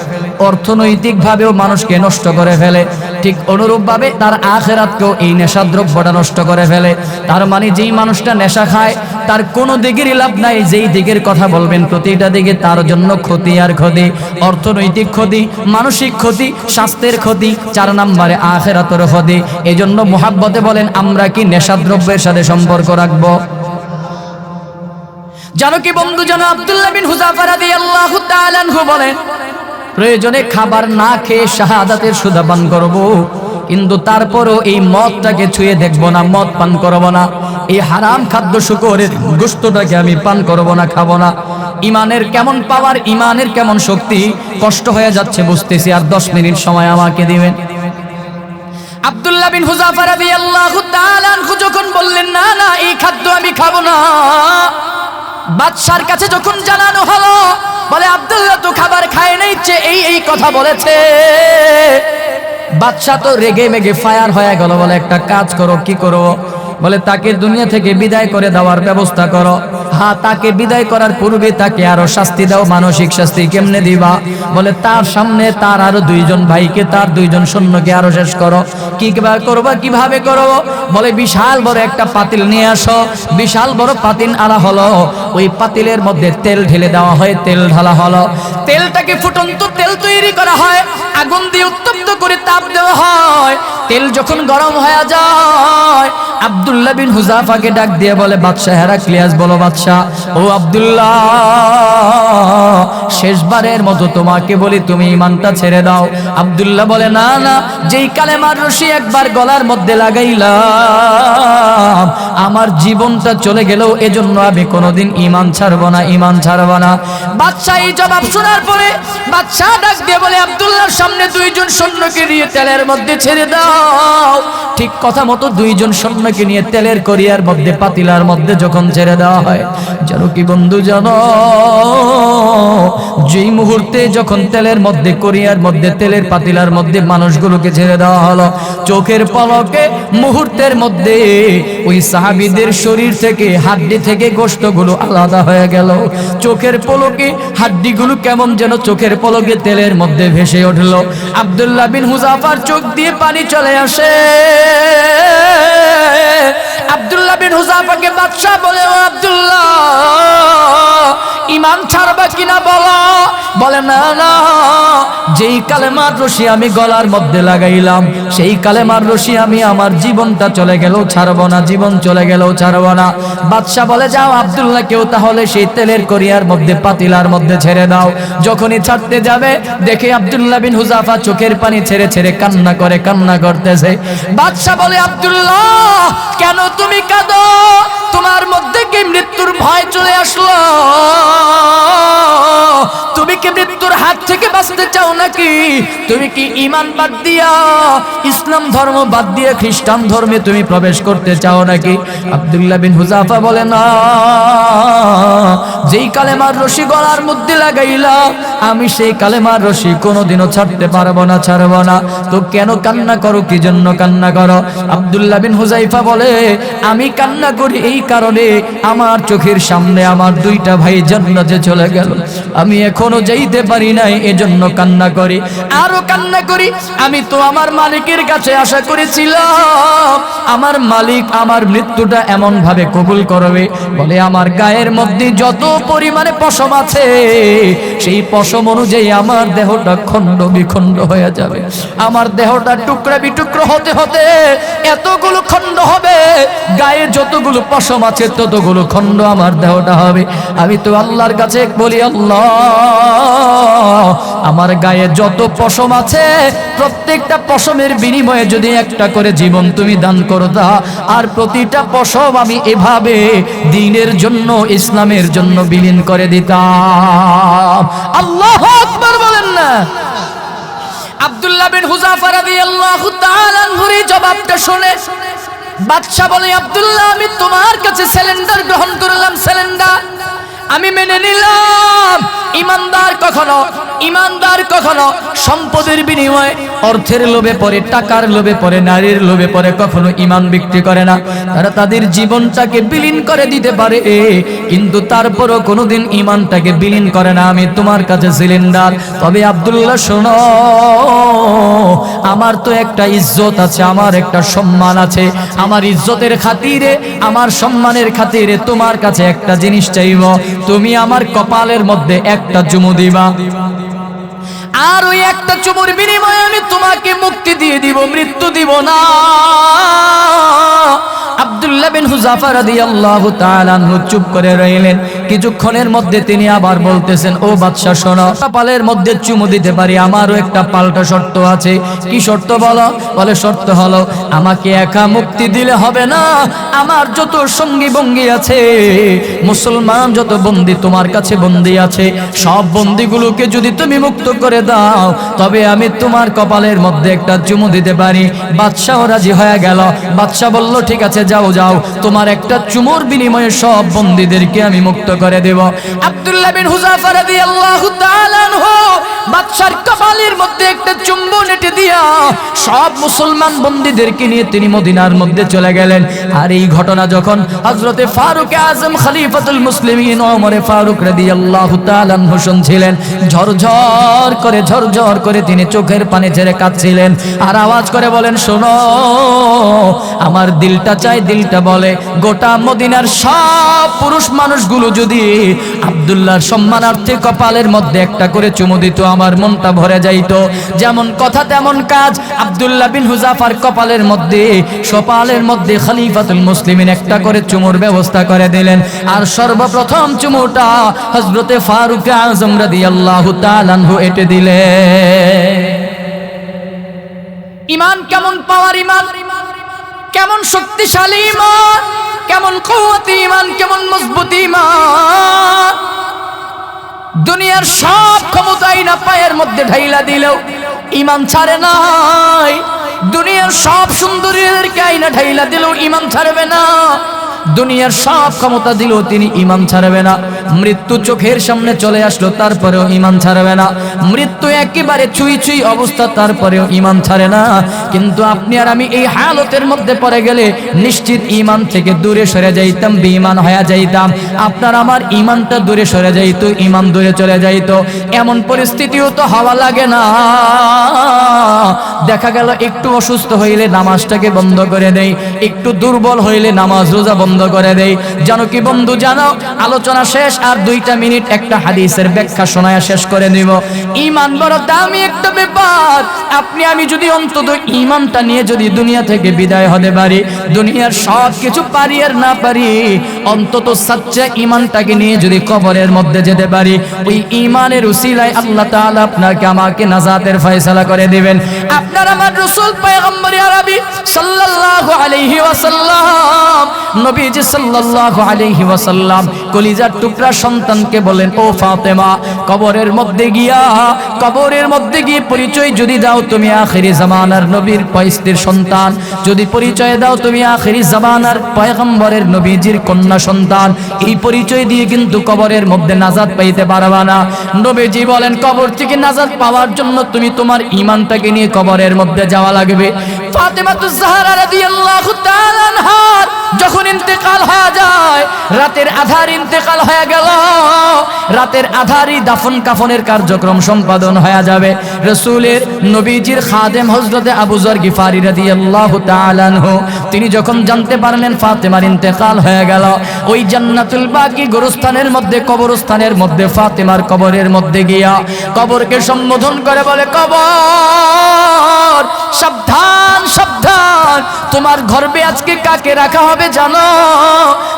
অর্থনৈতিকভাবেও মানুষকে নষ্ট করে ফেলে, ঠিক অনুরূপভাবে তার আখিরাতকেও এই নেশাদ্রব্যটা নষ্ট করে ফেলে। তার মানে যেই মানুষটা নেশা খায়, তার কোনো দিকেরই লাভ নাই। যেই দিকের কথা বলবেন, প্রতিটা দিকে তার জন্য ক্ষতি আর ক্ষতি, অর্থনৈতিক ক্ষতি, মানসিক ক্ষতি, স্বাস্থ্যের ক্ষতি, 4 নম্বরে আখিরাতের ক্ষতি। এজন্য মুহাব্বতে বলেন, আমরা কি নেশাদ্রব্যের সাথে সম্পর্ক রাখবো? জানো কি বন্ধু, জানো আব্দুল্লাহ বিন হুযাফা রাদিয়াল্লাহু তাআলা আনহু বলেন, প্রয়োজনে খাবার না খেয়ে শাহাদাতের সুধা পান করব, কিন্তু তারপরও এই মদটাকে ছুঁয়ে দেখব না, মদ পান করব না, এই হারাম খাদ্য শুকরের গোশতটাকে আমি পান করব না, খাবো না। ইমানের কেমন পাওয়ার, ইমানের কেমন শক্তি, কষ্ট হয়ে যাচ্ছে বুঝতেছি, আর 10 মিনিট সময় আমাকে দিবেন। আব্দুল্লাহ বিন হুযাফা রাদিয়াল্লাহু তাআলা আনহু যখন বললেন, না না, এই খাদ্য আমি খাবো না, বাদশার কাছে যখন জানানো হলো, বলে আব্দুল্লাহ তো খাবার খায় নাই, এই কথা বলেছে। বাদশা তো রেগে মেগে ফায়ার হয়ে গেল, বলে একটা কাজ করো। কি করো? বলে তাকে দুনিয়া থেকে বিদায় করে দেওয়ার ব্যবস্থা করো। হ্যাঁ, তাকে বিদায় করার পূর্বে তাকে আরো শাস্তি দাও। মানসিক শাস্তি কেমনে দিবা? বলে তার সামনে তার আরো 2 জন ভাইকে, তার 2 জন সৈন্যকে আরো শেষ করো। কিভাবে করো? বলে বিশাল বড় একটা পাতিল নিয়ে আসো। বিশাল বড় পাতিল আনা হলো, ওই পাতিলের মধ্যে তেল ঢেলে দেওয়া হয়, তেল ঢালা হলো। তেলটাকে ফুটন্ত তেল তৈরি করা হয়, আগুন দিয়ে উত্তপ্ত করে তাপ দেওয়া হয়। তেল যখন গরম হয়ে যায়, আব্দুল্লাহ বিন হুযাফাকে ডাক দিয়ে বলে, বাদশা হেরাক্লিয়াস, বলো বাদশা, ও আব্দুল্লাহ, শেষবারের মতো তোমাকে বলি তুমি ঈমানটা ছেড়ে দাও। আব্দুল্লাহ বলে, না না, যেই কালেমার রশি একবার গলার মধ্যে লাগাইলাম আমার জীবনটা চলে গেলেও এজন্য আমি কোনোদিন ঈমান ছাড়বো না, ঈমান ছাড়বো না। বাদশা এই জবাব শোনার পরে বাদশা ডাক দিয়ে বলে, আব্দুল্লাহর সামনে দুইজন সৈন্যকে নিয়ে তেলের মধ্যে ছেড়ে দাও। ঠিক কথা মতো দুইজন সৈন্যকে নিয়ে তেলের কড়িয়ার মধ্যে, পাতিলার মধ্যে যখন ছেড়ে দেওয়া হয়, জানো কি বন্ধু, জানো যেই মুহূর্তে যখন তেলের মধ্যে, কড়িয়ার মধ্যে, তেলের পাতিলার মধ্যে মানুষগুলোকে ছেড়ে দেওয়া হলো, চোখের পলকে মুহূর্তের মধ্যে ওই সাহাবীদের শরীর থেকে, হাড্ডি থেকে গোশতগুলো আলাদা হয়ে গেল। চোখের পলকে হাড্ডিগুলো কেমন যেন চোখের পলকে তেলের মধ্যে ভেসে উঠল। আব্দুল্লাহ বিন হুযাফার চোখ দিয়ে পানি চলে আসে। আব্দুল্লাহ বিন হুযাফাকে বাদশা বলে, ও আব্দুল্লাহ, ঈমান ছাড়বা কিনা বলো। বলে, না না, যেই কালেমার রশি আমি গলার মধ্যে লাগাইলাম সেই কালেমার রশি আমি আমার জীবনটা চলে গেলেও ছাড়বো না, জীবন চলে গেলেও ছাড়বো না। বাদশা বলে, যাও আব্দুল্লাহ, কেউ তাহলে সেই তেলের কড়িয়ার মধ্যে, পাতিলার মধ্যে ছেড়ে দাও। যখনই ছাড়তে যাবে দেখে আব্দুল্লাহ বিন হুযাফা চোখের পানি ছেড়ে ছেড়ে কান্না করে, কান্না করতেছে। বাদশা বলে, আব্দুল্লাহ, কেন তুমি কাঁদো? তোমার মধ্যে কি মৃত্যুর ভয় চলে আসলো? তুমি কি মৃত্যুর হাত থেকে বাঁচতে চাও নাকি? তুমি কি ঈমান বাদ দিয়া, ইসলাম ধর্ম বাদ দিয়ে খ্রিস্টান ধর্মে তুমি প্রবেশ করতে চাও নাকি? আব্দুল্লাহ বিন হুযাফা বলে, না, যেই কালেমার রশি গলার মধ্যে লাগাইলা আমি সেই কালেমার রশি কোনোদিনও ছাড়তে পারবো না, ছাড়বো না। তো কেন কান্না করো, কি জন্য কান্না করো? আব্দুল্লাহ বিন হুযাফা বলে, আমি কান্না করি এই কারণে, আমার চোখের সামনে আমার দুইটা ভাই জান্নাতে চলে গেল, আমি এখনো যাইতে পারি নাই, এজন্য কান্না করি। আরো কান্না করি, আমি তো আমার মালিকের কাছে আশা করেছিলাম আমার মালিক আমার মৃত্যুটা এমন ভাবে কবুল করবে, বলে আমার গায়ের মধ্যে যত পরিমাণে পশম আছে সেই পশম অনুযায়ী আমার দেহটা খণ্ড বিখণ্ড হয়ে যাবে, আমার দেহটা টুকরা বিটুকরো হতে হতে এতগুলো খণ্ড হবে, গায়ে যতগুলো পশম আছে ততগুলো খণ্ড আমার দেহটা হবে। আমি তো আল্লাহর কাছে বলি, আল্লাহ, আমার গায়ে যত পশম আছে প্রত্যেকটা পশমের বিনিময়ে যদি একটা করে জীবন তুমি দান করো তা, আর প্রতিটা পশম আমি এভাবে দ্বীনের জন্য, ইসলামের জন্য বিলীন করে দিতাম। আল্লাহু আকবার বলেন না। আব্দুল্লাহ বিন হুযাফা রাদিয়াল্লাহু তাআলা আনহুর জবাবটা শুনে বাদশা বলে, আব্দুল্লাহ, আমি তোমার কাছে সিলিন্ডার গ্রহণ করলাম, সিলিন্ডার আমি মেনে নিলাম। ইমানদার কখনো সম্পদের বিনিময়ে, অর্থের লোভে পড়ে, টাকার লোভে পড়ে, নারীর লোভে পড়ে কখনো ঈমান বিক্রি করে না। তারা তাদের জীবনটাকে বিলীন করে দিতে পারে কিন্তু তারপরও কোনোদিন ঈমানটাকে বিলীন করে না। আমি তোমার কাছে সিলিন্ডার। তবে আব্দুল্লাহ, শোনো, আমার তো একটা ইজ্জত আছে, আমার একটা সম্মান আছে, আমার ইজ্জতের খাতিরে, আমার সম্মানের খাতিরে তোমার কাছে একটা জিনিস চাইব, তুমি আমার কপালের মধ্যে একটা চুমু দিবা, আর ওই একটা চুমুর বিনিময়ে আমি তোমাকে মুক্তি দিয়ে দিব, মৃত্যু দিব না। আব্দুল্লাহ বিন হুযাফা রাদিয়াল্লাহু তাআলা আনহু চুপ করে রইলেন। কিছুক্ষণের মধ্যে তিনি আবার বলতেছেন, ও বাদশা, শোনো, কপালের মধ্যে চুমু দিতে পারি, আমারও একটা পাল্টা শর্ত আছে। কি শর্ত বলো? বলে, শর্ত হলো আমাকে একা মুক্তি দিলে হবে না, আমার যত সঙ্গী বঙ্গী আছে, মুসলমান যত বন্দী তোমার কাছে বন্দী আছে, সব বন্দীগুলোকে যদি তুমি মুক্ত করে দাও তবে আমি তোমার কপালের মধ্যে একটা চুমু দিতে পারি। বাদশাহ রাজি হয়ে গেল। বাদশাহ বলল, ঠিক আছে, যাও যাও, তোমার একটা চুমুর বিনিময়ে সব বন্দীদেরকে আমি মুক্ত করে দেব। আব্দুল্লাহ বিন হুযাফা রাদিয়াল্লাহু তাআলা আনহু বাদশার কপালের মধ্যে একটা চুম্বন এঁটে দিয়া সব মুসলমান বন্দীদেরকে নিয়ে তিনি মদিনার মধ্যে চলে গেলেন। আর এই ঘটনা যখন হযরতে ফারুক আযম খলিফাতুল মুসলিমিন ওমর ফারুক রাদিয়াল্লাহু তাআলা আনহু শুনছিলেন, ঝরঝর করে তিনি চোখের পানি ছেড়ে কাঁদছিলেন, আর আওয়াজ করে বলেন, শোনো, আমার দিলটা চাই, দিলটা বলে গোটা মদিনার সব পুরুষ মানুষগুলো যদি আব্দুল্লাহর সম্মানার্থে কপালের মধ্যে একটা করে চুমু দিত, আমার মনটা ভরে যাইতো। যেমন কথা তেমন কাজ। আব্দুল্লাহ বিন হুযাফার কপালের মধ্যে খলিফাতুল মুসলিমিন একটা করে চুমুর ব্যবস্থা করে দিলেন। আর সর্বপ্রথম চুমুটা হযরতে ফারুক আযম রাদিয়াল্লাহু তাআলা আনহু এঁটে দিলেন। ইমান কেমন পাওয়ার ইমান, কেমন শক্তিশালী ইমান, কেমন কুওয়াতি ইমান, কেমন মজবুত ইমান। দুনিয়ার সব ক্ষমতাই না পায়ের মধ্যে ঢাইলা দিলেও ইমান ছাড়ে নাই। দুনিয়ার সব সুন্দরীদেরকে আইনা ঢাইলা দিলেও ইমান ছাড়বে না। দুনিয়ার সব ক্ষমতা দিলেও তিনি ইমান ছাড়বে না। মৃত্যু চোখের সামনে চলে আসলো, তারপরেও ইমান ছাড়বে না। মৃত্যু একেবারে ছুঁই অবস্থা, তারপরেও ইমান ছাড়ে না। কিন্তু আপনি আর আমি এই হালতের মধ্যে পড়ে গেলে নিশ্চিত ইমান থেকে দূরে সরে যাইতাম, বেঈমান হয়ে যাইতাম। আপনার আমার ইমানটা দূরে সরে যাইতো, ইমান দূরে চলে যাইতো। এমন পরিস্থিতিও তো হওয়া লাগে না। দেখা গেল একটু অসুস্থ হইলে নামাজটাকে বন্ধ করে দেই, একটু দুর্বল হইলে নামাজ রোজা বন্ধ করে দেই। জানো কি বন্ধু, জানো আলোচনা শেষ আর 2টা মিনিট একটা হাদিসের ব্যাখ্যা শোনায়া শেষ করে দিব। ঈমান বড় দামি একটা ব্যাপার। আপনি আমি যদি অন্তত ঈমানটা নিয়ে যদি দুনিয়া থেকে বিদায় হতে পারি, দুনিয়ার সব কিছু পারি আর না পারি, অন্তত সচ্চা ঈমানটাকে নিয়ে যদি কবরের মধ্যে যেতে পারি, ওই ঈমানের উসিলায় আল্লাহ তাআলা আপনাকে আমাকে নাজাতের ফয়সালা করে দিবেন। আপনার আমার রাসূল পয়গম্বর আরবি সাল্লাল্লাহু আলাইহি ওয়াসাল্লাম, নবীজি সাল্লাল্লাহু আলাইহি ওয়াসাল্লাম কলিজার টুকরা সন্তানকে বলেন, ও ফাতেমা, কবরের মধ্যে গিয়ে পরিচয় যদি দাও তুমি আখিরি জামানার নবীর পয়স্তির সন্তান, যদি পরিচয় দাও তুমি আখিরি জামানার পয়গম্বরের নবীজির কন্যা সন্তান, এই পরিচয় দিয়ে কিন্তু কবরের মধ্যে নাজাত পাইতে পারবা না। নবীজি বলেন, কবর থেকে নাজাত পাওয়ার জন্য তুমি তোমার ঈমানটাকে নিয়ে কবরের মধ্যে যাওয়া লাগবে। ফাতেমাতুজ জাহরা রাদিয়াল্লাহু তাআলা আনহা যখন ইন্তেকাল হয়ে যায়, রাতের আধার ইন্তেকাল হয়ে গেল, রাতের আধারই দাফন কাফনের কার্যক্রম সম্পাদন হয়ে যাবে। রাসূলের নবীজির খাদেম হযরতে আবু যর গিফারি রাদিয়াল্লাহু তাআলা আনহু তিনি যখন জানতে পারলেন ফাতেমার ইন্তেকাল হয়ে গেল, ওই জান্নাতুল বাকি গোরস্থানের মধ্যে, কবরস্থানের মধ্যে ফাতেমার কবরের মধ্যে গিয়া কবরকে সম্বোধন করে বলে, কবর সাবধান সাবধান, তোমার গর্ভে আজকে কাকে রাখা হবে জানো?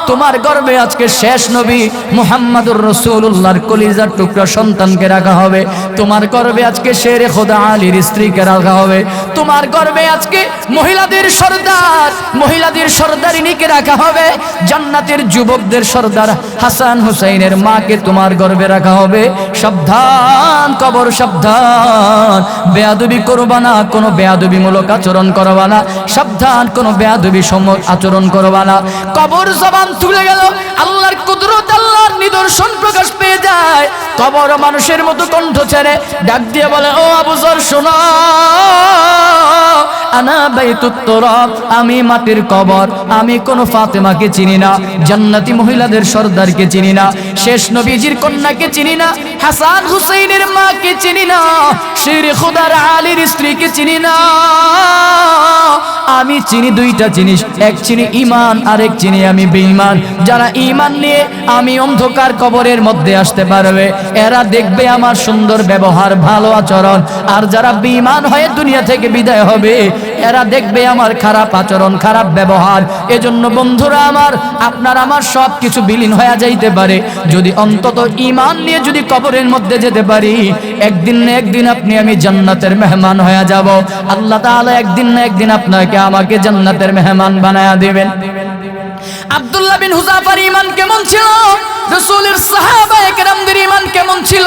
তোমার গর্ভে আজকে শেষ নবী মুহাম্মদুর রাসূলুল্লাহর কলিজার টুকরা সন্তানকে রাখা হবে। তোমার গর্ভে আজকে শেরে খোদা আলীর স্ত্রীকে রাখা হবে। তোমার গর্ভে আজকে মহিলাদের সর্দারিনীকে রাখা হবে। জান্নাতের যুবকদের সর্দার হাসান হুসাইনের মাকে তোমার গর্ভে রাখা হবে। সাবধান কবর সাবধান, বেয়াদবি করবা না, কোনো বেয়াদবিমূলক আচরণ করবা না, সাবধান কোনো বেয়াদবি সম্মত আচরণ করবা না। কবর জবান তুলে গেল, আল্লাহর কুদরত, আল্লাহর নিদর্শন প্রকাশ পেয়ে যায়। কবর মানুষের মতো কণ্ঠ ছেড়ে ডাক দিয়ে বলে, ও আবু যর শোনো, আনা বাইতুত তুরাব, আমি মাটির কবর। আমি কোন ফাতেমাকে চিনি না, জান্নাতি মহিলাদের সর্দারকে চিনি না, শেষ নবীজির কন্যাকে চিনি না, হাসান হুসাইনের মাকে চিনি না, শেরে খোদার আলীর স্ত্রীকে চিনি না। আমি চিনি 2টা জিনিস, এক চিনি ঈমান, আরেক চিনি আমি বেঈমান। যারা ঈমান নিয়ে আমি অন্ধকার কবরের মধ্যে আসতে পারবে, এরা দেখবে আমার সুন্দর ব্যবহার, ভালো আচরণ। আর যারা বেঈমান হয়ে দুনিয়া থেকে বিদায় হবে, এরা দেখবে আমার খারাপ আচরণ, খারাপ ব্যবহার। এজন্য বন্ধুরা আমার, আপনার আমার সব কিছু বিলীন হয়ে যাইতে পারে, যদি অন্তত ঈমান নিয়ে যদি কবরের মধ্যে যেতে পারি, একদিন না একদিন আপনি আমি জান্নাতের মেহমান হয়ে যাব। আল্লাহ তাআলা একদিন না একদিন আপনাকে আমাকে জান্নাতের মেহমান বানায়া দিবেন। আব্দুল্লাহ বিন হুযাফার ঈমান কেমন ছিল, রাসূলের সাহাবায়ে কেরামদের ঈমান কেমন ছিল,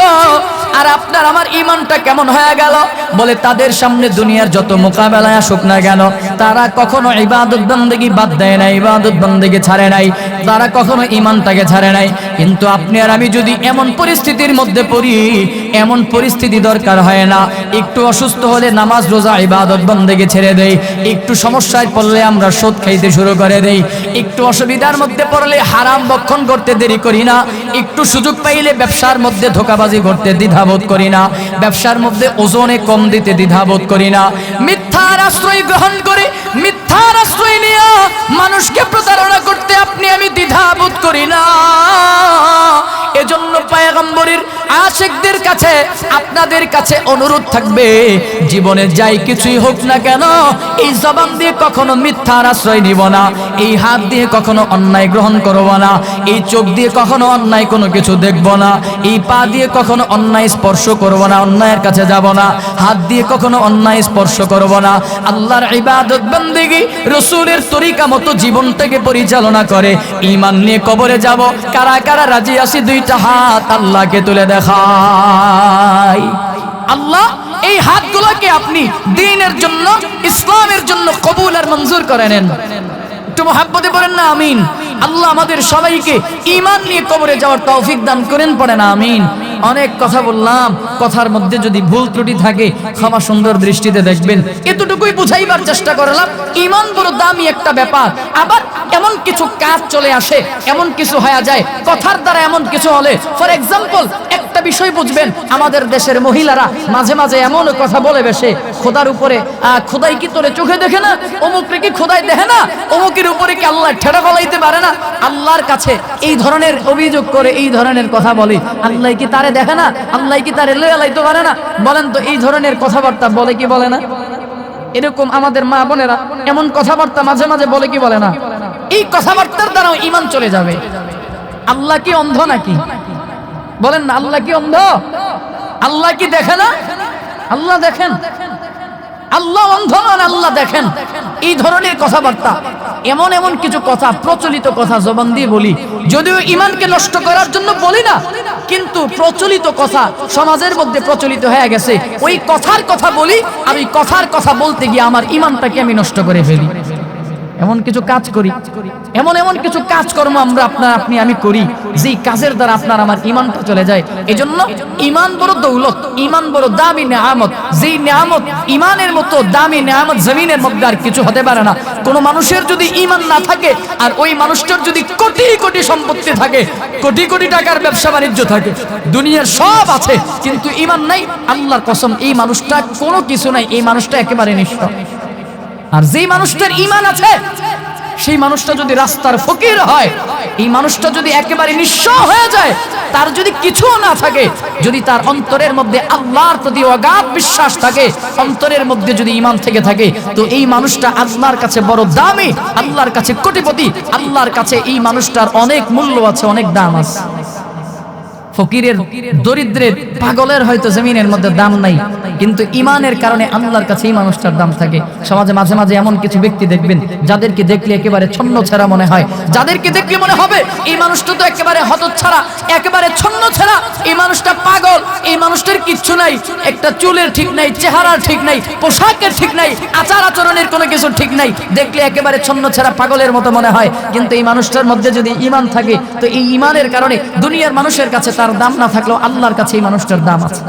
আর আপনার আমার ঈমানটা কেমন হয়ে গেল? বলে তাদের সামনে দুনিয়ার যত মোকাবেলায় আসুক না কেন, তারা কখনো ইবাদত বন্দেগী বাদ দেয় নাই, ইবাদত বন্দেগী ছাড়ে নাই, তারা কখনো ঈমানটাকে ছাড়ে নাই। কিন্তু আপনি আর আমি যদি এমন পরিস্থিতির মধ্যে পড়ি, এমন পরিস্থিতি দরকার হয় না, একটু অসুস্থ হলে নামাজ রোজা ইবাদত বন্দেগী ছেড়ে দেই, একটু সমস্যায় পড়লে আমরা সুদ খাইতে শুরু করে দেই, একটু অসুবিধার মধ্যে পড়লে হারাম ভক্ষণ করতে দেরি করি না, একটু সুযোগ পাইলে ব্যবসার মধ্যে ধোঁকাবাজি করতে দ্বিধাবোধ করি না, ব্যবসার মধ্যে ওজনে কম দিতে দ্বিধাবোধ করি না, মিথ্যার আশ্রয় গ্রহণ করে মিথ্যার আশ্রয় নিয়ে মানুষকে প্রতারণা করতে আপনি আমি দ্বিধাবোধ করি না। এজন্য পয়গম্বরের আশিকদের কাছে আপনাদের কাছে অনুরোধ থাকবে, জীবনে যাই কিছুই হোক না কেন এই জবান দিয়ে কখনো মিথ্যার আশ্রয় নিব না, এই হাত দিয়ে কখনো অন্যায় গ্রহণ করব না, এই চোখ দিয়ে কখনো অন্যায় কোনো কিছু দেখব না, এই পা দিয়ে কখনো অন্যায় স্পর্শ করব না, অন্যায়ের কাছে যাব না, হাত দিয়ে কখনো অন্যায় স্পর্শ করব না। আল্লাহর ইবাদত বন্দেগী রাসূলের তরিকা মতো জীবনটাকে পরিচালনা করে ঈমান নিয়ে কবরে যাব। কারা কারা রাজি আছি দুইটা হাত আল্লাহকে তুলে দেখাই। আল্লাহ এই হাতগুলোকে আপনি দ্বীনের জন্য, ইসলামের জন্য কবুল আর মঞ্জুর করে নেন। একটু মুহাব্বতে বলেন না আমিন। আল্লাহ আমাদের সবাইকে ঈমান নিয়ে কবরে যাওয়ার তৌফিক দান করেন, পড়েন আমিন। অনেক কথা বললাম, কথার মধ্যে যদি ভুল ত্রুটি থাকে ক্ষমা সুন্দর দৃষ্টিতে দেখবেন। এতটুকুই বুঝাইবার চেষ্টা করলাম। ঈমান বড় দামি একটা ব্যাপার। আবার এমন কিছু কাজ চলে আসে, এমন কিছু হয়ে যায় কথার দ্বারা, এমন কিছু হলে ফর এক্সাম্পল একটা বিষয় বুঝবেন, আমাদের দেশের মহিলারা মাঝে মাঝে এমন কথা বলে বসে, খোদার উপরে খোদাই কি তোরে চোখে দেখে না, অমুকরে কি খোদাই দেখে না, অমুকের উপরে কি আল্লাহ ঠেড়া ফলাইতে পারে না, আল্লাহর কাছে এই ধরনের অভিযোগ করে, এই ধরনের কথা বলে। আল্লাহ কি তারে দেখে না, আল্লাহ কি তারে লয়ে লাইতে পারে না? বলেন তো এই ধরনের কথাবার্তা বলে কি বলে না? এরকম আমাদের মা বোনেরা এমন কথাবার্তা মাঝে মাঝে বলে কি বলে না? এই কথাবার্তার দ্বারাও ঈমান চলে যাবে। আল্লাহ কি অন্ধ নাকি? বলেন না, আল্লাহ কি অন্ধ? আল্লাহ কি দেখে না? আল্লাহ দেখেন। আল্লাহ অন্ধ নন, আল্লাহ দেখেন। এই ধরনের কথাবার্তা, এমন এমন কিছু কথা, প্রচলিত কথা জবান দিয়ে বলি, যদিও ঈমানকে নষ্ট করার জন্য বলি না, কিন্তু প্রচলিত কথা সমাজের মধ্যে প্রচলিত হয়ে গেছে। ওই কথার কথা বলি, আর ওই কথার কথা বলতে গিয়ে আমার ঈমানটাকে আমি নষ্ট করে ফেলি। এমন কিছু কাজ করি, এমন এমন কিছু কাজকর্ম আমরা আমি করি, যেই কাজের দ্বারা আপনার আমার ঈমানটা চলে যায়। এজন্য ঈমান বড় দৌলত, ঈমান বড় দামি নেয়ামত। যেই নেয়ামত, ঈমানের মতো দামি নেয়ামত জমিনের মধ্যে আর কিছু হতে পারে না। কোনো মানুষের যদি ঈমান না থাকে, আর ওই মানুষটার যদি কোটি কোটি সম্পত্তি থাকে, কোটি কোটি টাকার ব্যবসা বাণিজ্য থাকে, দুনিয়ার সব আছে, কিন্তু ঈমান নাই, আল্লাহর কসম এই মানুষটা কোনো কিছু নাই, এই মানুষটা একেবারে নিঃস্ব। আর যেই মানুষটার ঈমান আছে, সেই মানুষটা যদি রাস্তার ফকির হয়, এই মানুষটা যদি একেবারে নিঃস্ব হয়ে যায়, তার যদি কিছু না থাকে, যদি তার অন্তরের মধ্যে আল্লাহর প্রতি অগাধ বিশ্বাস থাকে, অন্তরের মধ্যে যদি ঈমান থেকে থাকে, তো এই মানুষটা আল্লাহর কাছে বড় দামি, আল্লাহর কাছে কোটিপতি, আল্লাহর কাছে এই মানুষটার অনেক মূল্য আছে, অনেক দাম আছে। ফকিরের, দরিদ্রের, পাগলের হয়তো জমিনের মধ্যে দাম নাই, কিন্তু ঈমানের কারণে আল্লাহর কাছে এই মানুষটার দাম থাকে। সমাজে মাঝে মাঝে এমন কিছু ব্যক্তি দেখবেন, যাদেরকে দেখলে একেবারে ছন্নছাড়া মনে হয়, যাদেরকে দেখলে মনে হবে এই মানুষটা তো একেবারে হতচ্ছাড়া, একেবারে ছন্নছাড়া, এই মানুষটা পাগল, এই মানুষটার কিচ্ছু নাই, একটা চুলের ঠিক নাই, চেহারার ঠিক নাই, পোশাকের ঠিক নাই, আচার আচরণের কোনো কিছু ঠিক নাই, দেখলে একেবারে ছন্নছাড়া পাগলের মতো মনে হয়। কিন্তু এই মানুষটার মধ্যে যদি ঈমান থাকে, তো এই ঈমানের কারণে দুনিয়ার মানুষের কাছে তার দাম না থাকলেও আল্লাহর কাছে এই মানুষটার দাম আছে।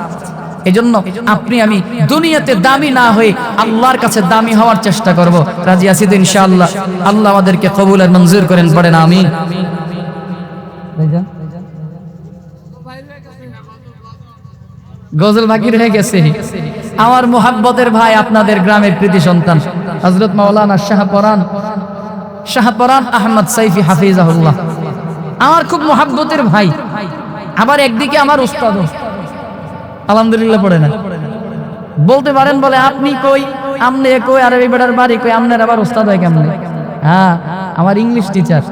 এজন্য আপনি আমি দুনিয়াতে দামি না হয়ে আল্লাহর কাছে দামি হওয়ার চেষ্টা করব। রাজি আছি তো ইনশাআল্লাহ? আল্লাহ আমাদেরকে কবুল আর মঞ্জুর করেন, পড়েন আমিন। গজল বাকি রয়ে গেছে। আমার মুহাব্বতের ভাই, আপনাদের গ্রামের কৃতি সন্তান হযরত মাওলানা শাহপরান আহমদ সাইফি হাফিজাহুল্লাহ, আমার খুব মুহাব্বতের ভাই। আবার একদিকে আমার উস্তাদ, আলহামদুলিল্লাহ পড়ে না, বলতে পারেন বলে আপনি কই, আমনে কই, আর এই বেটার বাড়ি কই, আমনের আবার উস্তাদ হয় কেমনে? হ্যাঁ, আমার ইংলিশ টিচার।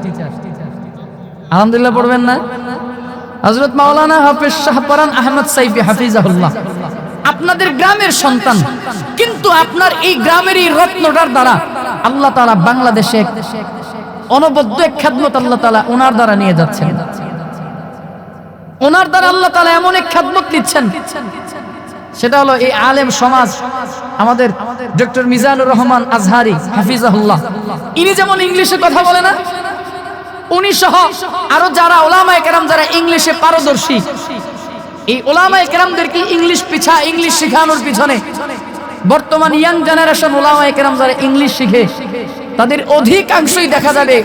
আলহামদুলিল্লাহ পড়বেন না? হযরত মাওলানা হাফেজ শাহপরান আহমদ সাইফি হাফিজাহুল্লাহ আপনাদের গ্রামের সন্তান, কিন্তু আপনার এই গ্রামের এই রত্নটার দ্বারা আল্লাহ তাআলা বাংলাদেশে অনবদ্য এক খেদমত আল্লাহ তাআলা ওনার দ্বারা নিয়ে যাচ্ছেন। ওনার দ্বারা আল্লাহ তাআলা এমন এক খেদমত নিচ্ছেন, সেটা হলো এই আলেম সমাজ, আমাদের ডক্টর মিজানুর রহমান আজহারি হাফিজাহুল্লাহ। ইনি যেমন ইংলিশে কথা বলে না, উনি সহ আরো যারা উলামায়ে কেরাম যারা ইংলিশে পারদর্শী, এই উলামায়ে কেরামদেরকে ইংলিশ শেখানোর পিছনে বর্তমান ইয়াং জেনারেশন উলামায়ে কেরাম যারা ইংলিশ শিখে, তাদের অধিকাংশই দেখা যাবে,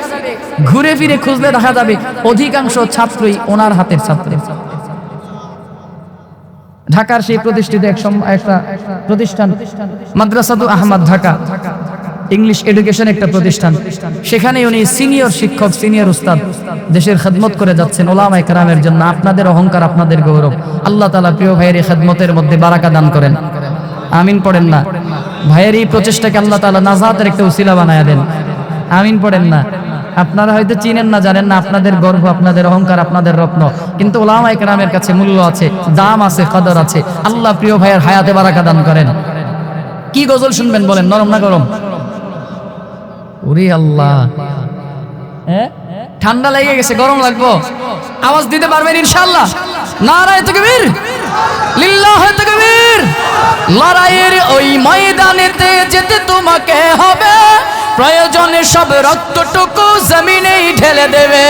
ঘুরে ফিরে খুঁজলে দেখা যাবে অধিকাংশ ছাত্রই ওনার হাতের ছাত্র। ঢাকার সেই প্রতিষ্ঠিত একটা প্রতিষ্ঠান মাদ্রাসাতু আহমদ ঢাকা, ইংলিশ এডুকেশন একটা প্রতিষ্ঠান, সেখানে উনি সিনিয়র শিক্ষক, সিনিয়র উস্তাদ, দেশের খেদমত করে যাচ্ছেন ওলামায়ে কেরামের জন্য। আপনাদের অহংকার, আপনাদের গৌরব। আল্লাহ তাআলা প্রিয় ভাইয়ের এই খেদমতের মধ্যে বারাকা দান করেন, আমিন পড়েন না? ভাইয়ের এই প্রচেষ্টাকে আল্লাহ তাআলা নাজাতের একটা উসিলা বানায়া দেন, আমিন পড়েন না? আপনারা হয়তো চিনেন না, জানেন না, আপনাদের গর্ব, আপনাদের অহংকার, আপনাদের রত্ন, কিন্তু ওলামায়ে কেরামের কাছে মূল্য আছে, দাম আছে, কদর আছে। আল্লাহ প্রিয় ভাইয়ের হায়াতে বারাকা দান করেন। কি গজল শুনবেন বলেন, নরম না গরম? ওরে আল্লাহ, হ্যাঁ ঠান্ডা লেগে গেছে, গরম লাগবো? আওয়াজ দিতে পারবেন ইনশাআল্লাহ? নারায়ে তাকবীর, লিল্লাহি তাকবীর। লড়াইয়ের ওই ময়দানেতে যেতে তোমাকে হবে, প্রয়োজনে সব রক্তটুকু জমিনেই ঢেলে দেবে,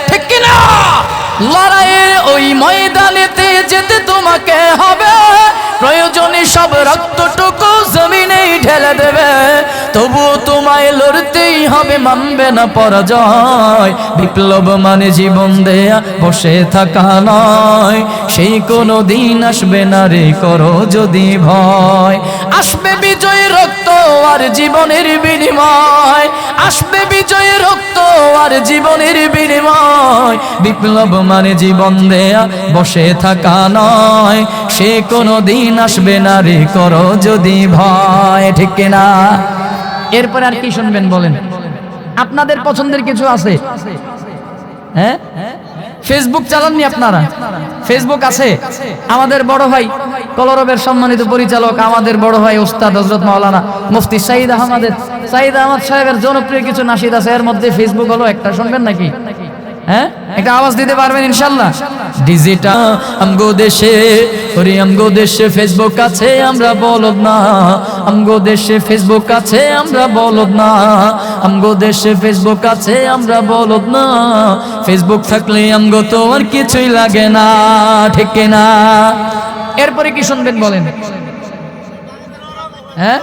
ঠিক কি না? লড়াইয়ের ওই ময়দানেতে যেতে তোমাকে হবে, প্রয়োজনে সব রক্তটুকু জমিনেই ঢেলে দেবে, তবু তোমায় লড়তেই হবে, মানবে না পরাজয়। বিপ্লব মানে জীবন দেয়া, বসে থাকা নয়, সেই কোনো দিন আসবে না রে, করো যদি ভয়। আসবে বিজয় রক্ত আর জীবনের বিনিময়, আসবে বিজয় রক্ত আর জীবনের বিনিময়। বিপ্লব মানে জীবন দেয়া, বসে থাকা নয়, সে কোনো দিন আসবে না রে, করো যদি ভয়, ঠিক কিনা? এরপর আর কি শুনবেন বলেন? আপনাদের পছন্দের কিছু আছে? হ্যাঁ, ফেসবুক চালাননি আপনারা? ফেসবুক আছে? আমাদের বড় ভাই কলরবের সম্মানিত পরিচালক, আমাদের বড় ভাই উস্তাদ হযরত মাওলানা মুফতি সাইদ আহমদ সাহেবের জনপ্রিয় কিছু নাশিদ আছে, এর মধ্যে ফেসবুক হলো একটা, শুনবেন নাকি? হ্যাঁ, একটা আওয়াজ দিতে পারবেন ইনশাআল্লাহ? ডিজিটাল আমগো দেশে, ওরে আমগো দেশে ফেসবুক আছে, আমরা বলদ না। আমগো দেশে ফেসবুক আছে, আমরা বলদ না। আমগো দেশে ফেসবুক আছে, আমরা বলদ না। ফেসবুক থাকলে আমগো তো আর কিছুই লাগে না, ঠিক না? এরপরে কি শুনবেন বলেন? হ্যাঁ,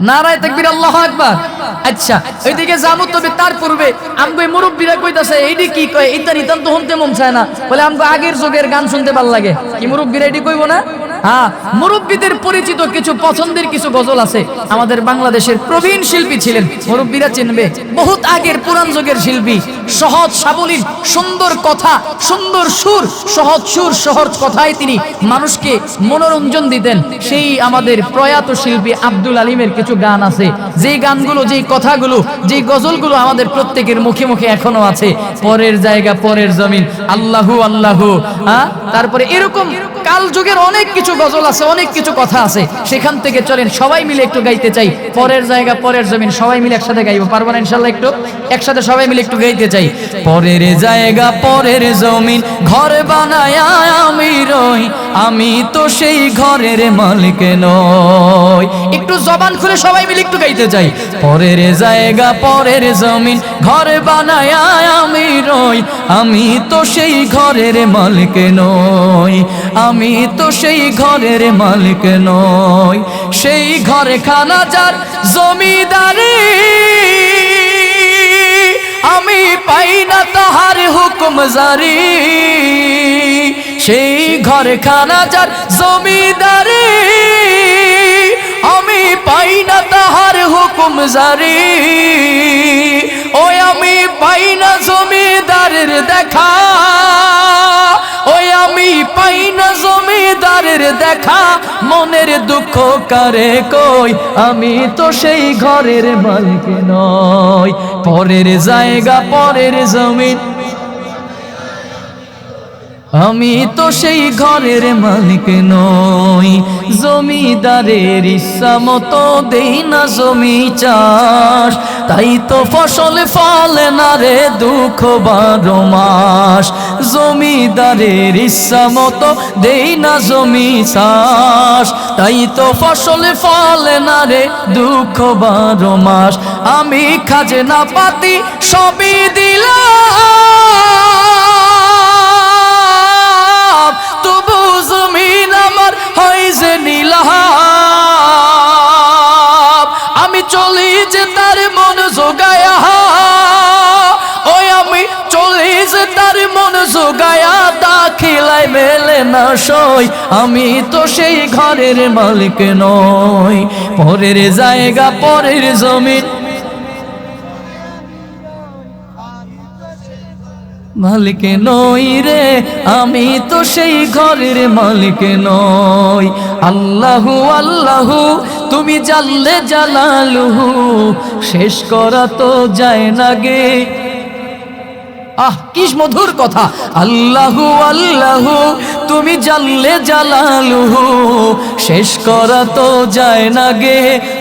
নারায়ে তাকবীর, আল্লাহু আকবার। আচ্ছা, ওইদিকে যাবো, তবে তার পূর্বে আমগো মুরব্বীরা কইতাছে, এইডি কি কয়, এইটা নিতান্ত শুনতে মন চায় না, বলে আমগো আগের যুগের গান শুনতে ভালো লাগে। কি মুরব্বীরা এডি কইবো না? হ্যাঁ, মুরব্বীদের পরিচিত কিছু পছন্দের কিছু গজল আছে। আমাদের বাংলাদেশের প্রবীণ শিল্পী ছিলেন, মুরব্বীরা চিনবে, বহুত আগের পুরান যুগের শিল্পী, সহজ সাবলীল, সুন্দর কথা, সুন্দর সুর, সহজ সুর, সহজ কথায় তিনি মানুষকে মনোরঞ্জন দিতেন। সেই আমাদের প্রয়াত শিল্পী আব্দুল আলিমের কিছু গান আছে, যেই গানগুলো, যেই কথাগুলো, যেই গজলগুলো আমাদের প্রত্যেকের মুখে মুখে এখনো আছে। পরের জায়গা, পরের জমিন, আল্লাহু আল্লাহু, হ্যাঁ, তারপরে এরকম কাল যুগের অনেক কিছু গজল আছে, অনেক কিছু কথা আছে। সেখান থেকে চলেন সবাই মিলে একটু গাইতে চাই, পরের জায়গা, পরের জমিন, সবাই মিলে একসাথে গাইবো, পারবো না ইনশাআল্লাহ? একটু একসাথে সবাই মিলে একটু গাইতে চাই। পরের জায়গা, পরের জমিন, ঘর বানায় আমি রই, আমি তো সেই ঘরের মালিক নই। একটু জবান খুলে সবাই মিলে একটু গাইতে চাই। পরের জায়গা, পরের জমিন, ঘর বানায় আমি রই, আমি তো সেই ঘরের মালিক নই, আমি তো সেই ঘরের মালিক নই। সেই ঘরে খানা যার জমিদারি, আমি পাই না তাহার হুকুম জারি। সেই ঘরে খানা যার জমিদারি, আমি পাই না তাহার হুকুম জারি। ওই আমি পাই না জমিদারের দেখা, ওই আমি পাই না জমিদারের দেখা, মনের দুঃখ কারে কই, আমি তো সেই ঘরের মালিক নই। পরের জায়গা, পরের জমিন, আমি তো সেই ঘরের মালিক নই। জমিদারের ইচ্ছা মতো দেই না জমি চাষ, তাই তো ফসল ফলে না রে দুঃখ 12 মাস। জমিদারের ইচ্ছা মতো দেই না জমি চাষ, তাই তো ফসল ফলে না রে দুঃখ 12 মাস। আমি খাজনা পাতি সবই দিলাম, তবু জমিন আমার হয় যে নীলাভ। আমি চলি যে তার মন জোগায়া, ওই আমি চলি যে তার মন জোগায়া, দাখিলায় মেলে না সই, আমি তো সেই ঘরের মালিক নই। পরের জায়গা পরের জমিন মালিক নই রে, আমি তো সেই ঘরের মালিক নই। আল্লাহু আল্লাহু তুমি জাল্লে জালালুহু, শেষ করা তো যায় না গে। আহ কি মধুর কথা। আল্লাহু আল্লাহু তুমি জাল্লে জালালুহু, শেষ করা তো যায় না গে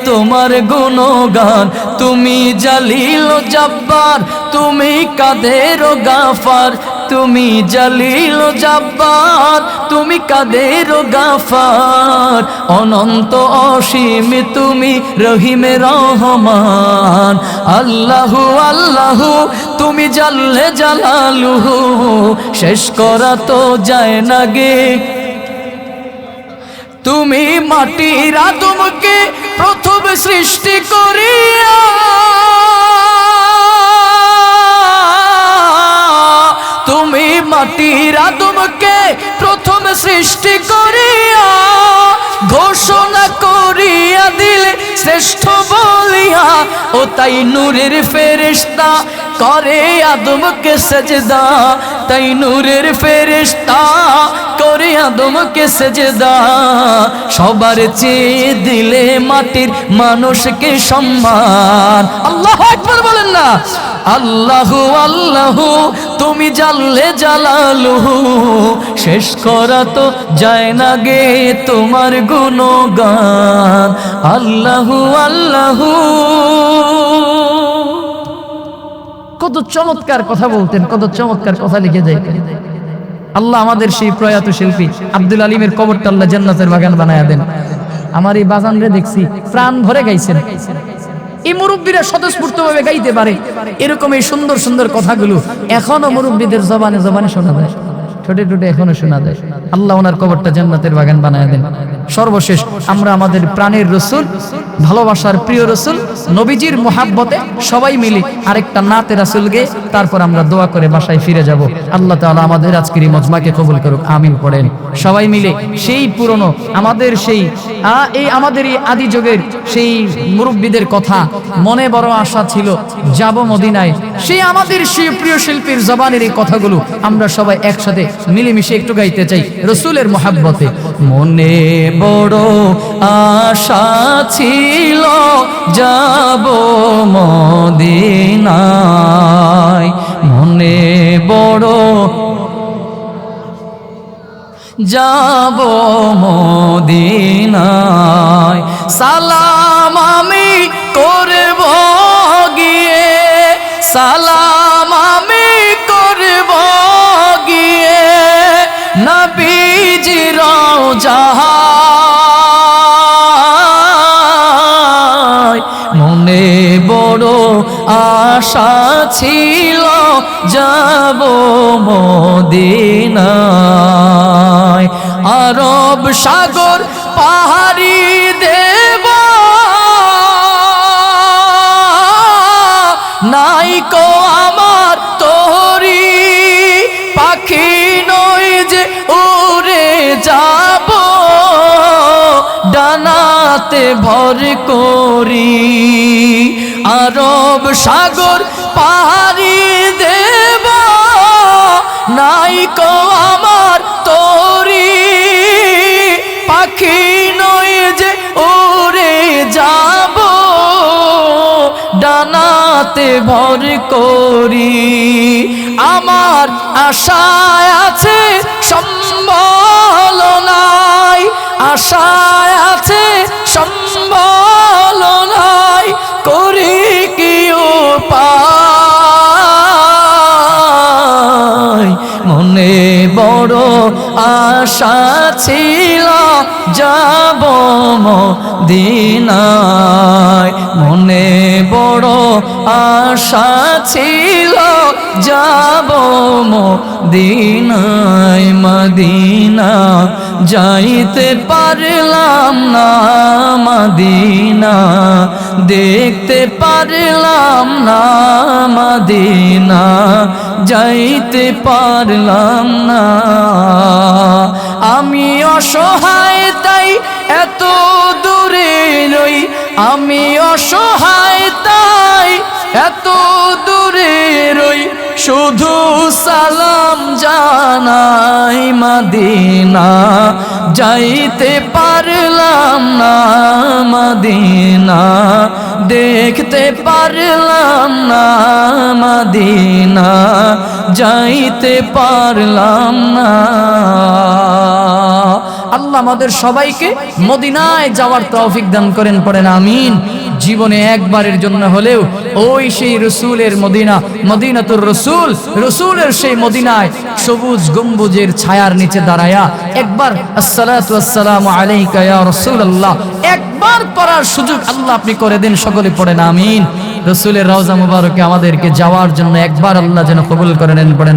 তোমার গুণগান। তুমি জালিল জাব্বার, তুমি কাদের গাফার, তুমি জালিল জাব্বার, তুমি কাদের গাফার। অনন্ত অসীম তুমি রহিমে রহমান। আল্লাহু আল্লাহু তুমি জাল্লে জালালুহু, শেষ করা তো যায় না গে। তুমি মাটির আদমকে প্রথম সৃষ্টি করিয়া, তুমি মাটির আদমকে প্রথম সৃষ্টি করিয়া, ঘোষণা করিয়া দিলে শ্রেষ্ঠ বলিয়া। ও তাই নূরের ফেরেশতা করে আদমকে সেজদা, তাই নূরের ফেরেশতা করে আদমকে সেজদা। সবার চেয়ে দিলে মাটির মানুষকে সম্মান। আল্লাহু আকবার বলেন না। আল্লাহু আল্লাহু তুমি জাল্লে জালালুহু, শেষ করা তো যায় না গে তোমার গুণগান। আল্লাহু আল্লাহু। কত চমৎকার কথা বলতেন, কত চমৎকার কথা লিখে যাইতেন। আল্লাহ আমাদের সেই প্রয়াত শিল্পী আব্দুল আলিমের কবরটা আল্লাহ জান্নাতের বাগান বানায়া দেন। আমার এই বাজানরে দেখছি প্রাণ ভরে গাইছেন। এই মুরব্বীরা স্বতঃস্ফূর্তভাবে গাইতে পারে এরকম এই সুন্দর সুন্দর কথাগুলো এখনো মুরব্বীদের জবানে জবানে শোনা যায়, ঠোঁটে ঠোঁটে এখনো শোনা যায়। আল্লাহ ওনার কবরটা জান্নাতের বাগান বানায়া দেন। সর্বশেষ আমরা আমাদের প্রাণের রসুল, ভালোবাসার প্রিয় রসুল নবীজির মোহাব্বতে সবাই মিলে আরেকটা নাতে রাসূল গে তারপর আমরা দোয়া করে বাসায় ফিরে যাব। আল্লাহ তাআলা আমাদের আজকের এই মজমাকে কবুল করুক, আমিন পড়েন সবাই মিলে। সেই পুরনো আমাদের সেই আমাদের এই আদি যুগের সেই মুরব্বীদের কথা মনে বড় আশা ছিল যাব মদিনায়। সেই আমাদের সেই প্রিয় শিল্পীর জবানের এই কথাগুলো আমরা সবাই একসাথে মিলেমিশে একটু গাইতে চাই রসুলের মোহাব্বতে। মনে বড় আশা ছিল যাব মদিনায়, মনে বড় যাব মদিনায়। সালাম আমি করব গিয়ে, সালাম আমি করব গিয়ে নবীজির রওজায়। মনে বড় আশা ছিল যাব মদিনায়। আরব সাগর পাহাড়ি দেব নাই কো আমার তোরি, পাখি নই যে উড়ে যাব ডানাতে ভর করি। আরব সাগর পাহাড়ি দেব নাই কো আমার তোরি, পাখি নই যে উড়ে যাব ডানাতে ভর করি। আমার আশায় আছে সম্বল নাই, আশায় আছে সম্বল নাই, করি কি উপায়। মনে বড় আশা ছিল যাব মদিনায়, মনে বড় আশা ছিল যাব মদিনায়, মদিনা যাইতে পারলাম না, মদিনা দেখতে পারলাম না, মদিনা যাইতে পারলাম না। আমি অসহায় তাই এত দূরে রই, আমি অসহায় তাই এত দূরে রই, শুধু সালাম জানাই, মদিনা যাইতে পারলাম না, মদিনা দেখতে পারলাম না, মদিনা যাইতে পারলাম না। আল্লাহ আমাদের সবাইকে মদিনায় যাওয়ার তৌফিক দান করেন, পড়েন আমিন। জীবনে একবারের জন্য হলেও ওই সেই রসুলের মদিনা, মদিনাতুর রসুল, রসুলের সেই মদিনায় সবুজ গম্বুজের ছায়ার নিচে দাঁড়ায়া একবার আসসালাতু ওয়াসসালামু আলাইকা ইয়া রাসূলুল্লাহ একবার পড়ার সুযোগ আল্লাহ আপনি করে দেন। সকলে পড়েন আমিন। রসুলের রওজা মুবারকে আমাদেরকে যাওয়ার জন্য একবার আল্লাহ যেন কবুল করে নেন, পড়েন।